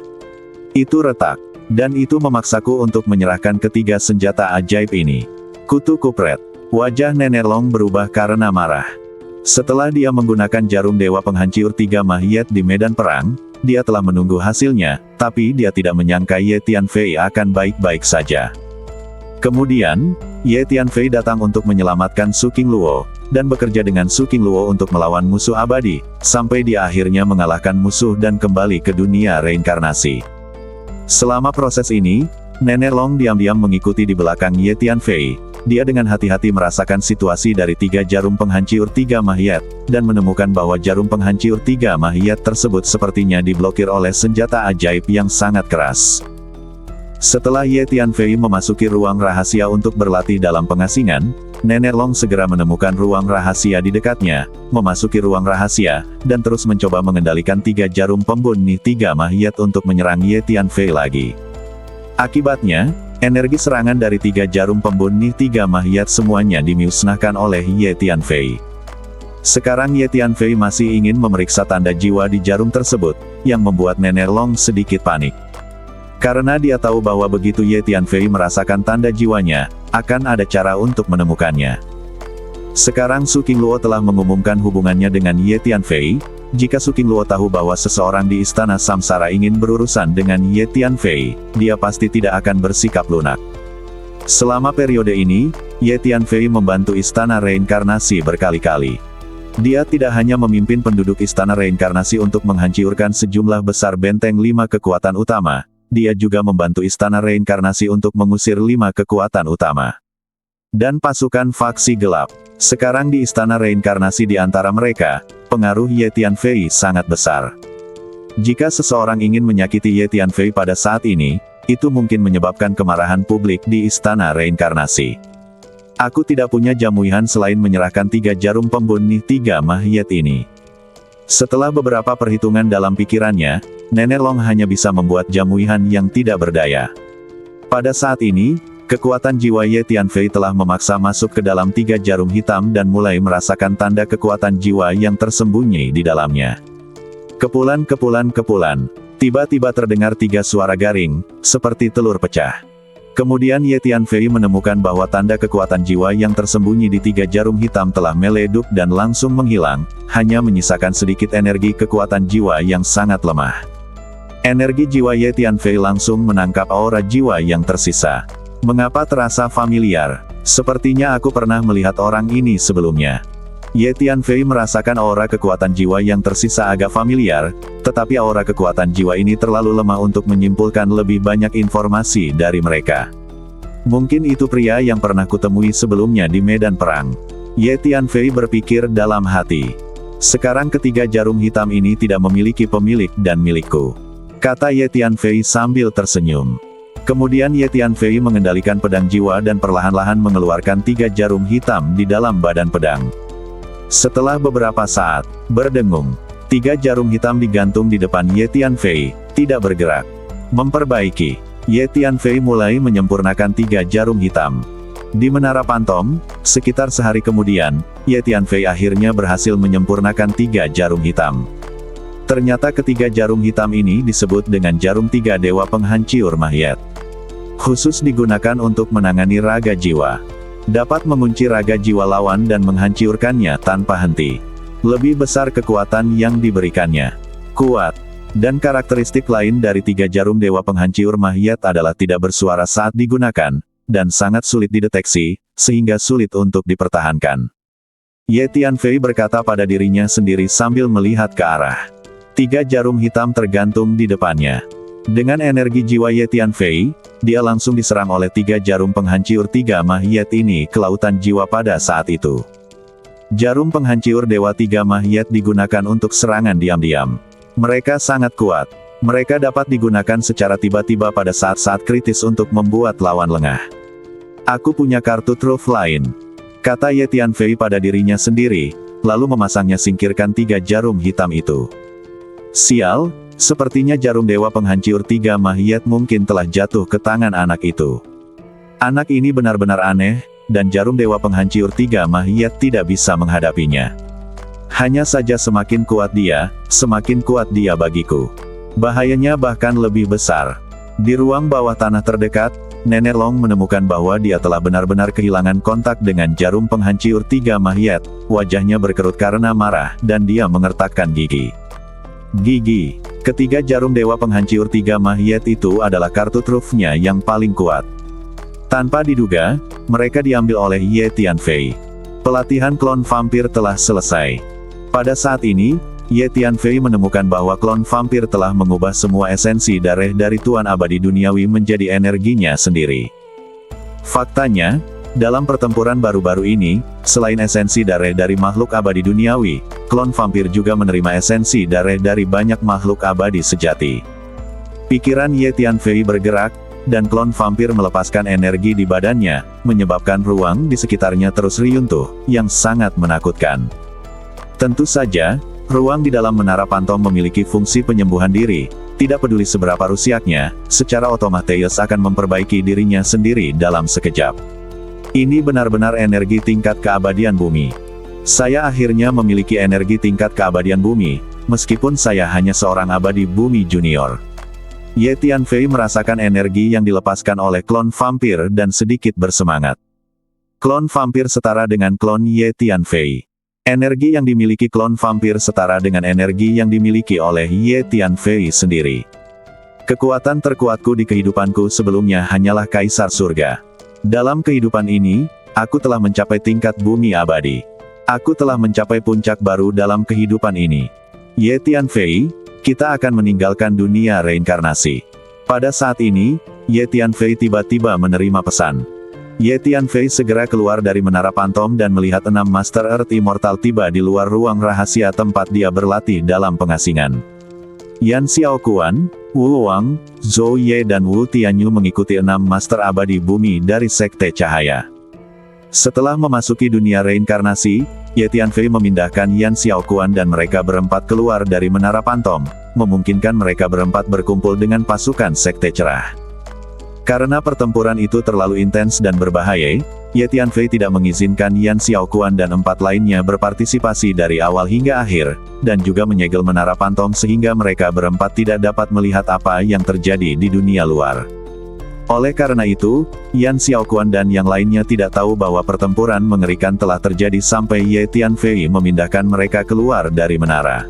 Itu retak, dan itu memaksaku untuk menyerahkan ketiga senjata ajaib ini. Kutu Kupret. Wajah Nenek Long berubah karena marah. Setelah dia menggunakan jarum dewa penghancur tiga Mahiet di medan perang, dia telah menunggu hasilnya, tapi dia tidak menyangka Ye Tianfei akan baik-baik saja. Kemudian, Ye Tianfei datang untuk menyelamatkan Su Qingluo, dan bekerja dengan Su Qingluo untuk melawan musuh abadi, sampai dia akhirnya mengalahkan musuh dan kembali ke dunia reinkarnasi. Selama proses ini, Nenek Long diam-diam mengikuti di belakang Ye Tianfei. Dia dengan hati-hati merasakan situasi dari tiga jarum penghancur tiga Mahiet, dan menemukan bahwa jarum penghancur tiga Mahiet tersebut sepertinya diblokir oleh senjata ajaib yang sangat keras. Setelah Ye Tianfei memasuki ruang rahasia untuk berlatih dalam pengasingan, Nenek Long segera menemukan ruang rahasia di dekatnya, memasuki ruang rahasia, dan terus mencoba mengendalikan tiga jarum pembunuh tiga Mahiet untuk menyerang Ye Tianfei lagi. Akibatnya, energi serangan dari tiga jarum pembunuh tiga Mahiet semuanya dimusnahkan oleh Ye Tianfei. Sekarang Ye Tianfei masih ingin memeriksa tanda jiwa di jarum tersebut, yang membuat Nenek Long sedikit panik. Karena dia tahu bahwa begitu Ye Tianfei merasakan tanda jiwanya, akan ada cara untuk menemukannya. Sekarang Su Qingluo telah mengumumkan hubungannya dengan Ye Tianfei. Jika Su Qingluo tahu bahwa seseorang di Istana Samsara ingin berurusan dengan Ye Tianfei, dia pasti tidak akan bersikap lunak. Selama periode ini, Ye Tianfei membantu Istana Reinkarnasi berkali-kali. Dia tidak hanya memimpin penduduk Istana Reinkarnasi untuk menghancurkan sejumlah besar benteng 5 kekuatan utama, dia juga membantu Istana Reinkarnasi untuk mengusir 5 kekuatan utama dan pasukan faksi gelap. Sekarang di Istana Reinkarnasi di antara mereka, pengaruh Ye Tianfei sangat besar. Jika seseorang ingin menyakiti Ye Tianfei pada saat ini, itu mungkin menyebabkan kemarahan publik di Istana Reinkarnasi. Aku tidak punya jamuihan selain menyerahkan tiga jarum pembunuh tiga Mahiet ini. Setelah beberapa perhitungan dalam pikirannya, Nenek Long hanya bisa membuat jamuihan yang tidak berdaya. Pada saat ini, kekuatan jiwa Ye Tianfei telah memaksa masuk ke dalam tiga jarum hitam dan mulai merasakan tanda kekuatan jiwa yang tersembunyi di dalamnya. Kepulan, kepulan, kepulan. Tiba-tiba terdengar tiga suara garing, seperti telur pecah. Kemudian Ye Tianfei menemukan bahwa tanda kekuatan jiwa yang tersembunyi di tiga jarum hitam telah meleduk dan langsung menghilang, hanya menyisakan sedikit energi kekuatan jiwa yang sangat lemah. Energi jiwa Ye Tianfei langsung menangkap aura jiwa yang tersisa. Mengapa terasa familiar? Sepertinya aku pernah melihat orang ini sebelumnya. Ye Tianfei merasakan aura kekuatan jiwa yang tersisa agak familiar, tetapi aura kekuatan jiwa ini terlalu lemah untuk menyimpulkan lebih banyak informasi dari mereka. Mungkin itu pria yang pernah kutemui sebelumnya di medan perang. Ye Tianfei berpikir dalam hati. Sekarang ketiga jarum hitam ini tidak memiliki pemilik dan milikku, kata Ye Tianfei sambil tersenyum. Kemudian Ye Tianfei mengendalikan pedang jiwa dan perlahan-lahan mengeluarkan tiga jarum hitam di dalam badan pedang. Setelah beberapa saat berdengung, tiga jarum hitam digantung di depan Ye Tianfei, tidak bergerak. Memperbaiki, Ye Tianfei mulai menyempurnakan tiga jarum hitam. Di Menara Pantom, sekitar sehari kemudian, Ye Tianfei akhirnya berhasil menyempurnakan tiga jarum hitam. Ternyata ketiga jarum hitam ini disebut dengan jarum tiga dewa penghancur Mahiet. Khusus digunakan untuk menangani raga jiwa. Dapat mengunci raga jiwa lawan dan menghancurkannya tanpa henti. Lebih besar kekuatan yang diberikannya. Kuat. Dan karakteristik lain dari tiga jarum dewa penghancur Mahiet adalah tidak bersuara saat digunakan, dan sangat sulit dideteksi, sehingga sulit untuk dipertahankan. Ye Tianfei berkata pada dirinya sendiri sambil melihat ke arah tiga jarum hitam tergantung di depannya. Dengan energi jiwa Ye Tianfei, dia langsung diserang oleh tiga jarum penghancur tiga Mahiet ini ke lautan jiwa pada saat itu. Jarum penghancur dewa tiga Mahiet digunakan untuk serangan diam-diam. Mereka sangat kuat. Mereka dapat digunakan secara tiba-tiba pada saat-saat kritis untuk membuat lawan lengah. Aku punya kartu truf lain, kata Ye Tianfei pada dirinya sendiri, lalu memasangnya singkirkan tiga jarum hitam itu. Sial, sepertinya jarum dewa penghancur tiga Mahiet mungkin telah jatuh ke tangan anak itu. Anak ini benar-benar aneh, dan jarum dewa penghancur tiga Mahiet tidak bisa menghadapinya. Hanya saja semakin kuat dia bagiku. Bahayanya bahkan lebih besar. Di ruang bawah tanah terdekat, Nenek Long menemukan bahwa dia telah benar-benar kehilangan kontak dengan jarum penghancur tiga Mahyet. Wajahnya berkerut karena marah, dan dia mengertakkan gigi. Ketiga jarum dewa penghancur tiga Mahyet itu adalah kartu trufnya yang paling kuat. Tanpa diduga, mereka diambil oleh Ye Tianfei. Pelatihan klon vampir telah selesai. Pada saat ini, Ye Tianfei menemukan bahwa klon vampir telah mengubah semua esensi darah dari Tuan Abadi Duniawi menjadi energinya sendiri. Faktanya, dalam pertempuran baru-baru ini, selain esensi darah dari makhluk abadi duniawi, klon vampir juga menerima esensi darah dari banyak makhluk abadi sejati. Pikiran Ye Tianfei bergerak, dan klon vampir melepaskan energi di badannya, menyebabkan ruang di sekitarnya terus runtuh, yang sangat menakutkan. Tentu saja, ruang di dalam Menara Pantom memiliki fungsi penyembuhan diri. Tidak peduli seberapa rusiaknya, secara otomatis akan memperbaiki dirinya sendiri dalam sekejap. Ini benar-benar energi tingkat keabadian bumi. Saya akhirnya memiliki energi tingkat keabadian bumi, meskipun saya hanya seorang abadi bumi junior. Ye Tianfei merasakan energi yang dilepaskan oleh klon vampir dan sedikit bersemangat. Klon vampir setara dengan klon Ye Tianfei. Energi yang dimiliki klon vampir setara dengan energi yang dimiliki oleh Ye Tianfei sendiri. Kekuatan terkuatku di kehidupanku sebelumnya hanyalah Kaisar Surga. Dalam kehidupan ini, aku telah mencapai tingkat bumi abadi. Aku telah mencapai puncak baru dalam kehidupan ini. Ye Tianfei, kita akan meninggalkan dunia reinkarnasi. Pada saat ini, Ye Tianfei tiba-tiba menerima pesan. Ye Tianfei segera keluar dari Menara Pantom dan melihat 6 Master Earth Immortal tiba di luar ruang rahasia tempat dia berlatih dalam pengasingan. Yan Xiaoquan, Wu Wang, Zhou Ye dan Wu Tianyu mengikuti 6 Master Abadi Bumi dari Sekte Cahaya. Setelah memasuki dunia reinkarnasi, Ye Tianfei memindahkan Yan Xiaoquan dan mereka berempat keluar dari Menara Pantom, memungkinkan mereka berempat berkumpul dengan pasukan Sekte Cerah. Karena pertempuran itu terlalu intens dan berbahaya, Ye Tianfei tidak mengizinkan Yan Xiaoquan dan 4 lainnya berpartisipasi dari awal hingga akhir, dan juga menyegel Menara Pantom sehingga mereka berempat tidak dapat melihat apa yang terjadi di dunia luar. Oleh karena itu, Yan Xiaoquan dan yang lainnya tidak tahu bahwa pertempuran mengerikan telah terjadi sampai Ye Tianfei memindahkan mereka keluar dari menara.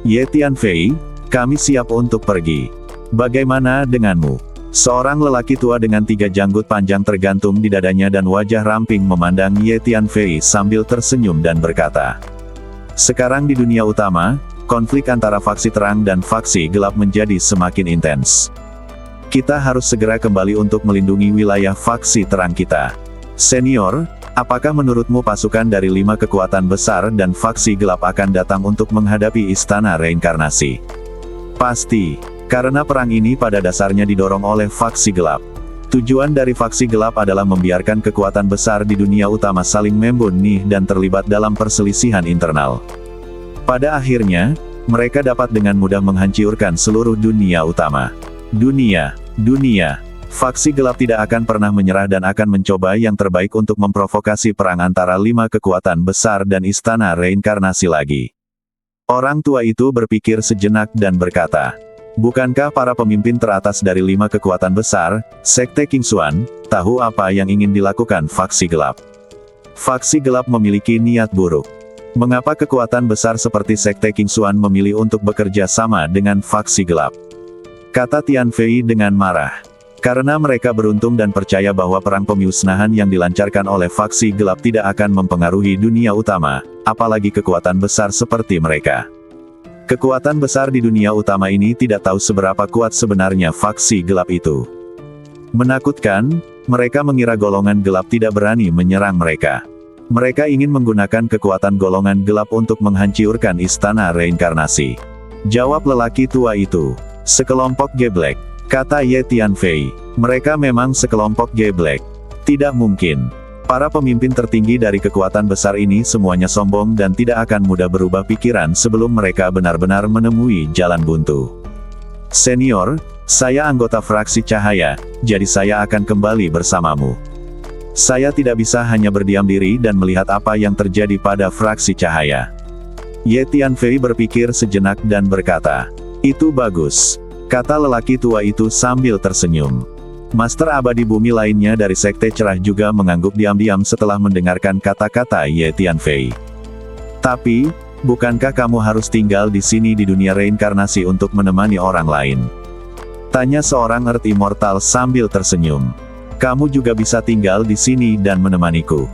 Ye Tianfei, kami siap untuk pergi. Bagaimana denganmu? Seorang lelaki tua dengan 3 janggut panjang tergantung di dadanya dan wajah ramping memandang Ye Tianfei sambil tersenyum dan berkata, "Sekarang di dunia utama, konflik antara faksi terang dan faksi gelap menjadi semakin intens. Kita harus segera kembali untuk melindungi wilayah faksi terang kita. Senior, apakah menurutmu pasukan dari 5 kekuatan besar dan faksi gelap akan datang untuk menghadapi istana reinkarnasi?" Pasti. Karena perang ini pada dasarnya didorong oleh faksi gelap. Tujuan dari faksi gelap adalah membiarkan kekuatan besar di dunia utama saling membunuh dan terlibat dalam perselisihan internal. Pada akhirnya, mereka dapat dengan mudah menghancurkan seluruh dunia utama. Dunia. Faksi gelap tidak akan pernah menyerah dan akan mencoba yang terbaik untuk memprovokasi perang antara 5 kekuatan besar dan istana reinkarnasi lagi. Orang tua itu berpikir sejenak dan berkata, "Bukankah para pemimpin teratas dari 5 kekuatan besar, Sekte Qingxuan, tahu apa yang ingin dilakukan faksi gelap? Faksi gelap memiliki niat buruk. Mengapa kekuatan besar seperti Sekte Qingxuan memilih untuk bekerja sama dengan faksi gelap?" Kata Tianfei dengan marah. Karena mereka beruntung dan percaya bahwa perang pemusnahan yang dilancarkan oleh faksi gelap tidak akan mempengaruhi dunia utama, apalagi kekuatan besar seperti mereka. Kekuatan besar di dunia utama ini tidak tahu seberapa kuat sebenarnya faksi gelap itu. Menakutkan, mereka mengira golongan gelap tidak berani menyerang mereka. Mereka ingin menggunakan kekuatan golongan gelap untuk menghancurkan istana reinkarnasi. Jawab lelaki tua itu. "Sekelompok geblek," kata Ye Tianfei. "Mereka memang sekelompok geblek. Tidak mungkin. Para pemimpin tertinggi dari kekuatan besar ini semuanya sombong dan tidak akan mudah berubah pikiran sebelum mereka benar-benar menemui jalan buntu. Senior, saya anggota fraksi cahaya, jadi saya akan kembali bersamamu. Saya tidak bisa hanya berdiam diri dan melihat apa yang terjadi pada fraksi cahaya." Ye Tianfei berpikir sejenak dan berkata, "Itu bagus," kata lelaki tua itu sambil tersenyum. Master abadi bumi lainnya dari Sekte Cerah juga mengangguk diam-diam setelah mendengarkan kata-kata Ye Tianfei. Tapi, bukankah kamu harus tinggal di sini di dunia reinkarnasi untuk menemani orang lain? Tanya seorang Earth Immortal sambil tersenyum. Kamu juga bisa tinggal di sini dan menemaniku.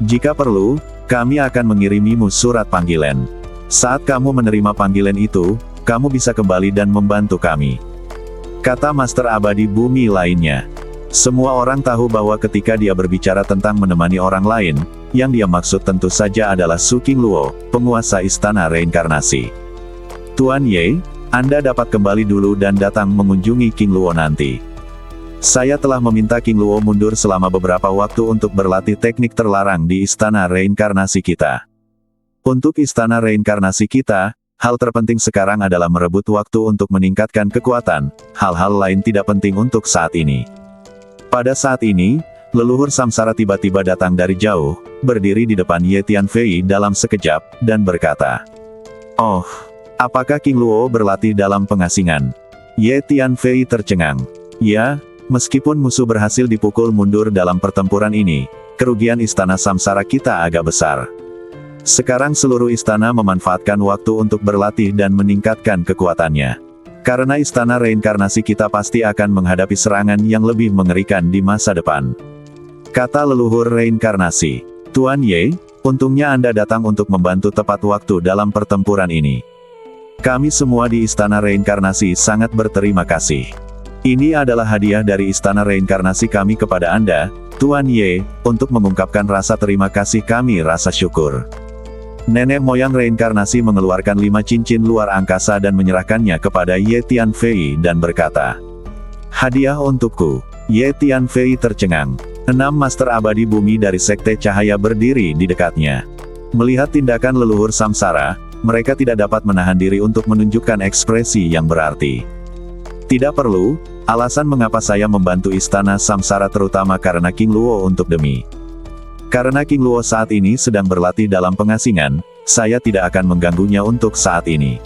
Jika perlu, kami akan mengirimimu surat panggilan. Saat kamu menerima panggilan itu, kamu bisa kembali dan membantu kami. Kata Master abadi bumi lainnya. Semua orang tahu bahwa ketika dia berbicara tentang menemani orang lain, yang dia maksud tentu saja adalah Su Qingluo, penguasa istana reinkarnasi. Tuan Ye, Anda dapat kembali dulu dan datang mengunjungi Qingluo nanti. Saya telah meminta Qingluo mundur selama beberapa waktu untuk berlatih teknik terlarang di istana reinkarnasi kita. Untuk istana reinkarnasi kita, hal terpenting sekarang adalah merebut waktu untuk meningkatkan kekuatan, hal-hal lain tidak penting untuk saat ini. Pada saat ini, leluhur Samsara tiba-tiba datang dari jauh, berdiri di depan Ye Tianfei dalam sekejap, dan berkata, "Oh, apakah Qingluo berlatih dalam pengasingan?" Ye Tianfei tercengang. "Ya, meskipun musuh berhasil dipukul mundur dalam pertempuran ini, kerugian istana Samsara kita agak besar. Sekarang seluruh istana memanfaatkan waktu untuk berlatih dan meningkatkan kekuatannya. Karena istana reinkarnasi kita pasti akan menghadapi serangan yang lebih mengerikan di masa depan." Kata leluhur reinkarnasi. "Tuan Ye, untungnya Anda datang untuk membantu tepat waktu dalam pertempuran ini. Kami semua di istana reinkarnasi sangat berterima kasih. Ini adalah hadiah dari istana reinkarnasi kami kepada Anda, Tuan Ye, untuk mengungkapkan rasa terima kasih kami rasa syukur." Nenek moyang reinkarnasi mengeluarkan 5 cincin luar angkasa dan menyerahkannya kepada Ye Tianfei dan berkata, "Hadiah untukku." Ye Tianfei tercengang. 6 master abadi bumi dari Sekte Cahaya berdiri di dekatnya. Melihat tindakan leluhur Samsara, mereka tidak dapat menahan diri untuk menunjukkan ekspresi yang berarti. "Tidak perlu, alasan mengapa saya membantu istana Samsara terutama karena Qingluo untuk demi. Karena Qingluo saat ini sedang berlatih dalam pengasingan, saya tidak akan mengganggunya untuk saat ini.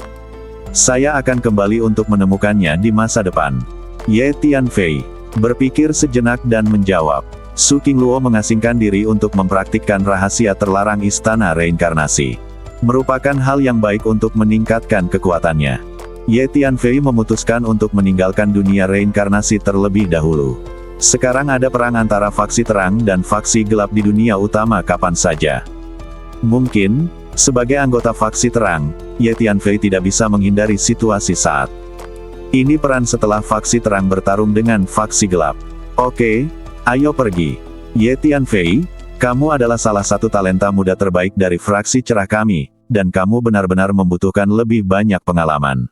Saya akan kembali untuk menemukannya di masa depan." Ye Tianfei berpikir sejenak dan menjawab, "Su Qingluo mengasingkan diri untuk mempraktikkan rahasia terlarang istana reinkarnasi. Merupakan hal yang baik untuk meningkatkan kekuatannya. Ye Tianfei memutuskan untuk meninggalkan dunia reinkarnasi terlebih dahulu. Sekarang ada perang antara faksi terang dan faksi gelap di dunia utama kapan saja. Mungkin, sebagai anggota faksi terang, Ye Tianfei tidak bisa menghindari situasi saat ini peran setelah faksi terang bertarung dengan faksi gelap. Oke, ayo pergi. Ye Tianfei, kamu adalah salah satu talenta muda terbaik dari fraksi cerah kami, dan kamu benar-benar membutuhkan lebih banyak pengalaman.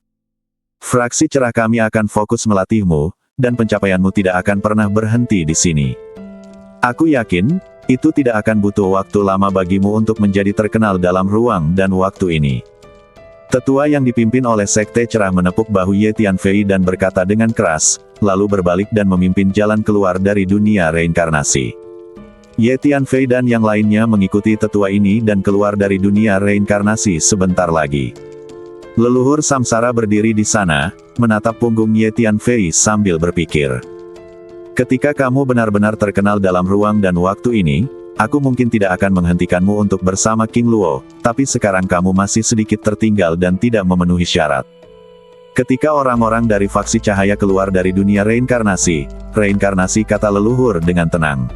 Fraksi cerah kami akan fokus melatihmu, dan pencapaianmu tidak akan pernah berhenti di sini. Aku yakin, itu tidak akan butuh waktu lama bagimu untuk menjadi terkenal dalam ruang dan waktu ini." Tetua yang dipimpin oleh Sekte Cerah menepuk bahu Ye Tianfei dan berkata dengan keras, lalu berbalik dan memimpin jalan keluar dari dunia reinkarnasi. Ye Tianfei dan yang lainnya mengikuti tetua ini dan keluar dari dunia reinkarnasi sebentar lagi. Leluhur Samsara berdiri di sana, menatap punggung Ye Tianfei sambil berpikir. "Ketika kamu benar-benar terkenal dalam ruang dan waktu ini, aku mungkin tidak akan menghentikanmu untuk bersama Qingluo, tapi sekarang kamu masih sedikit tertinggal dan tidak memenuhi syarat." Ketika orang-orang dari faksi cahaya keluar dari dunia reinkarnasi, kata leluhur dengan tenang.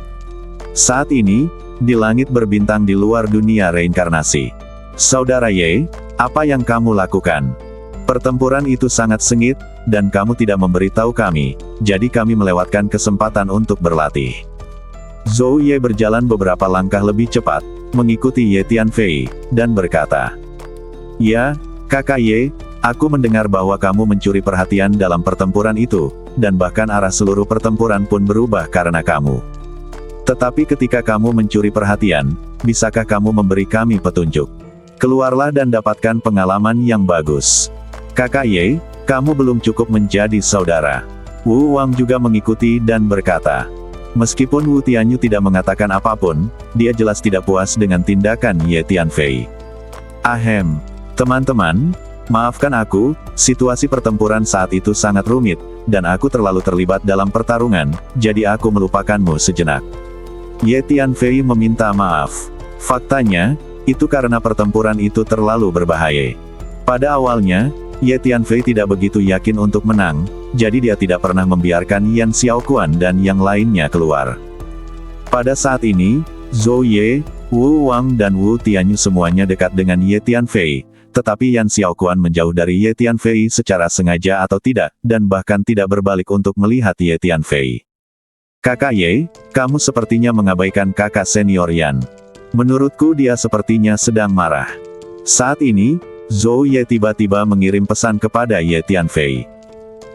Saat ini, di langit berbintang di luar dunia reinkarnasi. "Saudara Ye, apa yang kamu lakukan? Pertempuran itu sangat sengit, dan kamu tidak memberitahu kami, jadi kami melewatkan kesempatan untuk berlatih." Zhou Ye berjalan beberapa langkah lebih cepat, mengikuti Ye Tianfei, dan berkata, "Ya, Kakak Ye, aku mendengar bahwa kamu mencuri perhatian dalam pertempuran itu, dan bahkan arah seluruh pertempuran pun berubah karena kamu. Tetapi ketika kamu mencuri perhatian, bisakah kamu memberi kami petunjuk? Keluarlah dan dapatkan pengalaman yang bagus. Kakak Ye, kamu belum cukup menjadi saudara." Wu Wang juga mengikuti dan berkata, meskipun Wu Tianyu tidak mengatakan apapun, dia jelas tidak puas dengan tindakan Ye Tianfei. "Ahem, teman-teman, maafkan aku, situasi pertempuran saat itu sangat rumit, dan aku terlalu terlibat dalam pertarungan, jadi aku melupakanmu sejenak. Ye Tianfei meminta maaf. Faktanya, itu karena pertempuran itu terlalu berbahaya. Pada awalnya, Ye Tianfei tidak begitu yakin untuk menang, jadi dia tidak pernah membiarkan Yan Xiaoquan dan yang lainnya keluar. Pada saat ini, Zhou Ye, Wu Wang dan Wu Tianyu semuanya dekat dengan Ye Tianfei, tetapi Yan Xiaoquan menjauh dari Ye Tianfei secara sengaja atau tidak, dan bahkan tidak berbalik untuk melihat Ye Tianfei. Kakak Ye, kamu sepertinya mengabaikan kakak senior Yan. Menurutku dia sepertinya sedang marah. Saat ini, Zhou Ye tiba-tiba mengirim pesan kepada Ye Tianfei.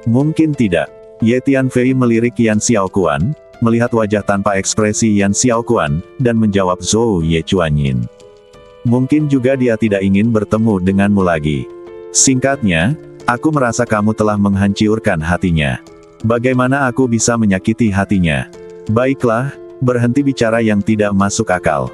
Mungkin tidak. Ye Tianfei melirik Yan Xiaoquan, melihat wajah tanpa ekspresi Yan Xiaoquan, dan menjawab Zhou Ye Chuanyin. Mungkin juga dia tidak ingin bertemu denganmu lagi. Singkatnya, aku merasa kamu telah menghancurkan hatinya. Bagaimana aku bisa menyakiti hatinya? Baiklah, berhenti bicara yang tidak masuk akal.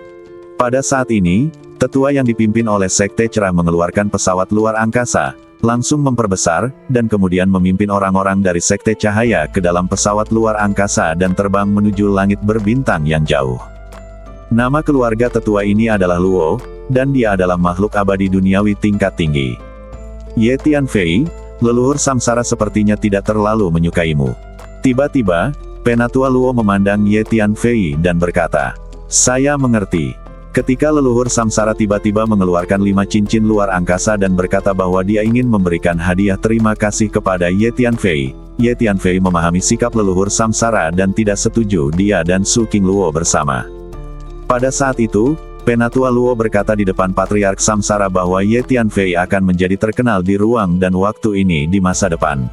Pada saat ini, tetua yang dipimpin oleh Sekte Cerah mengeluarkan pesawat luar angkasa, langsung memperbesar, dan kemudian memimpin orang-orang dari Sekte Cahaya ke dalam pesawat luar angkasa dan terbang menuju langit berbintang yang jauh. Nama keluarga tetua ini adalah Luo, dan dia adalah makhluk abadi duniawi tingkat tinggi. Ye Tianfei, leluhur samsara sepertinya tidak terlalu menyukaimu. Tiba-tiba, Penatua Luo memandang Ye Tianfei dan berkata, "Saya mengerti." Ketika leluhur samsara tiba-tiba mengeluarkan 5 cincin luar angkasa dan berkata bahwa dia ingin memberikan hadiah terima kasih kepada Ye Tianfei, Ye Tianfei memahami sikap leluhur samsara dan tidak setuju dia dan Su Qingluo bersama. Pada saat itu, Penatua Luo berkata di depan Patriark Samsara bahwa Ye Tianfei akan menjadi terkenal di ruang dan waktu ini di masa depan.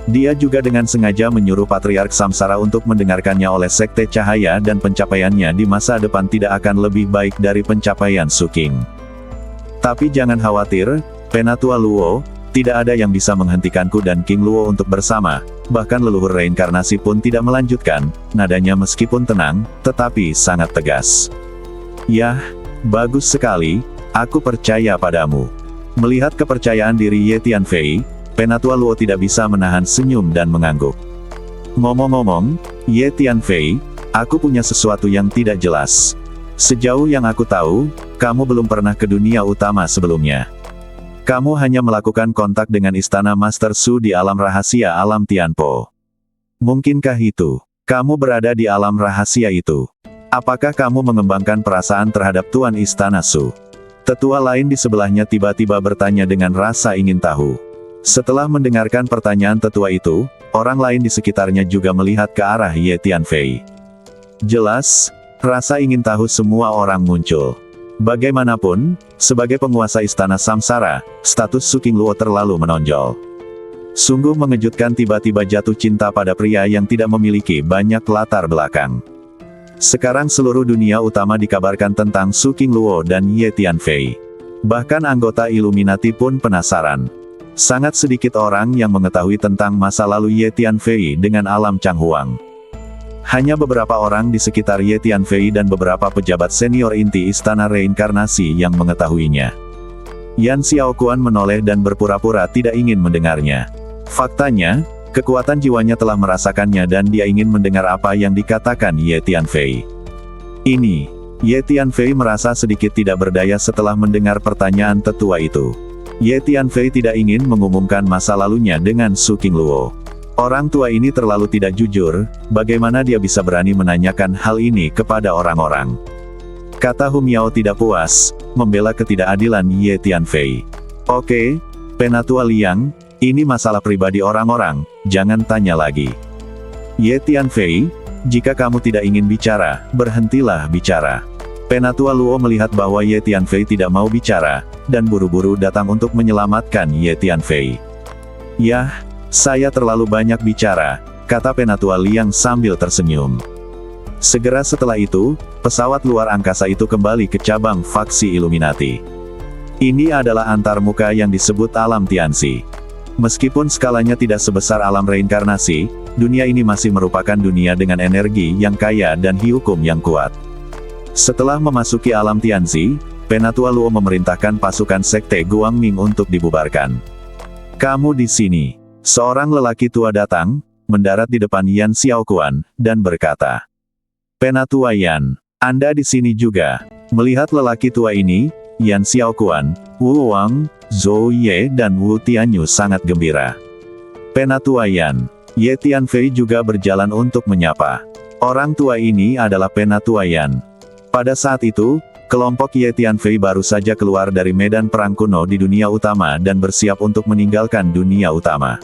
Dia juga dengan sengaja menyuruh Patriark Samsara untuk mendengarkannya oleh Sekte Cahaya dan pencapaiannya di masa depan tidak akan lebih baik dari pencapaian Su Qing. Tapi jangan khawatir, Penatua Luo, tidak ada yang bisa menghentikanku dan King Luo untuk bersama, bahkan leluhur reinkarnasi pun tidak melanjutkan, nadanya meskipun tenang, tetapi sangat tegas. Yah, bagus sekali, aku percaya padamu. Melihat kepercayaan diri Ye Tianfei, Penatua Luo tidak bisa menahan senyum dan mengangguk. Ngomong-ngomong, Ye Tianfei, aku punya sesuatu yang tidak jelas. Sejauh yang aku tahu, kamu belum pernah ke dunia utama sebelumnya. Kamu hanya melakukan kontak dengan istana Master Su di alam rahasia alam Tianpo. Mungkinkah itu? Kamu berada di alam rahasia itu. Apakah kamu mengembangkan perasaan terhadap Tuan Istana Su? Tetua lain di sebelahnya tiba-tiba bertanya dengan rasa ingin tahu. Setelah mendengarkan pertanyaan tetua itu, orang lain di sekitarnya juga melihat ke arah Ye Tianfei. Jelas, rasa ingin tahu semua orang muncul. Bagaimanapun, sebagai penguasa istana samsara, status Su Qingluo terlalu menonjol. Sungguh mengejutkan tiba-tiba jatuh cinta pada pria yang tidak memiliki banyak latar belakang. Sekarang seluruh dunia utama dikabarkan tentang Su Qingluo dan Ye Tianfei. Bahkan anggota Illuminati pun penasaran. Sangat sedikit orang yang mengetahui tentang masa lalu Ye Tianfei dengan alam Changhuang. Hanya beberapa orang di sekitar Ye Tianfei dan beberapa pejabat senior inti istana reinkarnasi yang mengetahuinya. Yan Xiaoquan menoleh dan berpura-pura tidak ingin mendengarnya. Faktanya, kekuatan jiwanya telah merasakannya dan dia ingin mendengar apa yang dikatakan Ye Tianfei. Ini, Ye Tianfei merasa sedikit tidak berdaya setelah mendengar pertanyaan tetua itu. Ye Tianfei tidak ingin mengumumkan masa lalunya dengan Su Qingluo. Orang tua ini terlalu tidak jujur, bagaimana dia bisa berani menanyakan hal ini kepada orang-orang. Kata Hu Miao tidak puas, membela ketidakadilan Ye Tianfei. Oke, Penatua Liang, ini masalah pribadi orang-orang, jangan tanya lagi. Ye Tianfei, jika kamu tidak ingin bicara, berhentilah bicara. Penatua Luo melihat bahwa Ye Tianfei tidak mau bicara, dan buru-buru datang untuk menyelamatkan Ye Tianfei. Yah, saya terlalu banyak bicara, kata Penatua Liang sambil tersenyum. Segera setelah itu, pesawat luar angkasa itu kembali ke cabang faksi Illuminati. Ini adalah antarmuka yang disebut alam Tianxi. Meskipun skalanya tidak sebesar alam reinkarnasi, dunia ini masih merupakan dunia dengan energi yang kaya dan hukum yang kuat. Setelah memasuki alam Tianxi, Penatua Luo memerintahkan pasukan Sekte Guangming untuk dibubarkan. Kamu di sini. Seorang lelaki tua datang, mendarat di depan Yan Xiaoquan, dan berkata, "Penatua Yan, Anda di sini juga." Melihat lelaki tua ini, Yan Xiaoquan, Wu Wang, Zhou Ye dan Wu Tianyu sangat gembira. "Penatua Yan." Ye Tianfei juga berjalan untuk menyapa. Orang tua ini adalah Penatua Yan. Pada saat itu, kelompok Ye Tianfei baru saja keluar dari medan perang kuno di dunia utama dan bersiap untuk meninggalkan dunia utama.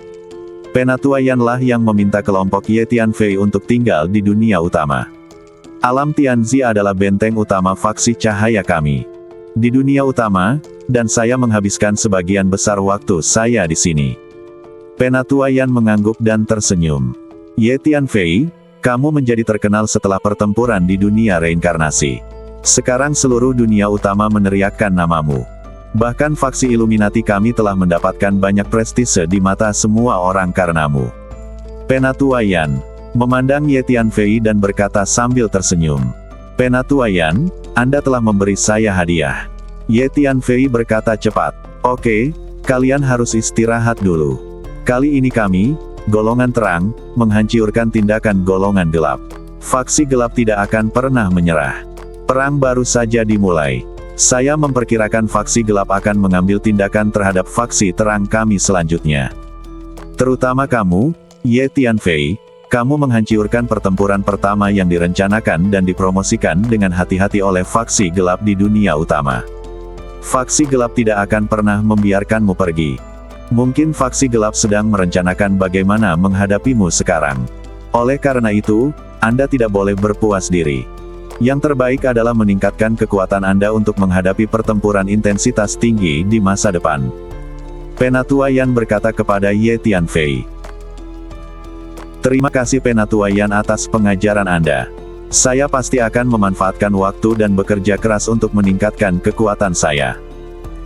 Penatua Yan lah yang meminta kelompok Ye Tianfei untuk tinggal di dunia utama. Alam Tianzi adalah benteng utama faksi cahaya kami di dunia utama, dan saya menghabiskan sebagian besar waktu saya di sini. Penatua Yan mengangguk dan tersenyum. Ye Tianfei, kamu menjadi terkenal setelah pertempuran di dunia reinkarnasi. Sekarang seluruh dunia utama meneriakkan namamu. Bahkan faksi Illuminati kami telah mendapatkan banyak prestise di mata semua orang karenamu. Penatua Yan memandang Ye Tianfei dan berkata sambil tersenyum. Penatua Yan, Anda telah memberi saya hadiah. Ye Tianfei berkata cepat. Oke, kalian harus istirahat dulu. Kali ini kami, golongan terang, menghancurkan tindakan golongan gelap. Faksi gelap tidak akan pernah menyerah. Perang baru saja dimulai. Saya memperkirakan faksi gelap akan mengambil tindakan terhadap faksi terang kami selanjutnya. Terutama kamu, Ye Tianfei, kamu menghancurkan pertempuran pertama yang direncanakan dan dipromosikan dengan hati-hati oleh faksi gelap di dunia utama. Faksi gelap tidak akan pernah membiarkanmu pergi. Mungkin faksi gelap sedang merencanakan bagaimana menghadapimu sekarang. Oleh karena itu, Anda tidak boleh berpuas diri. Yang terbaik adalah meningkatkan kekuatan Anda untuk menghadapi pertempuran intensitas tinggi di masa depan. Penatua Yan berkata kepada Ye Tianfei. Terima kasih Penatua Yan atas pengajaran Anda. Saya pasti akan memanfaatkan waktu dan bekerja keras untuk meningkatkan kekuatan saya.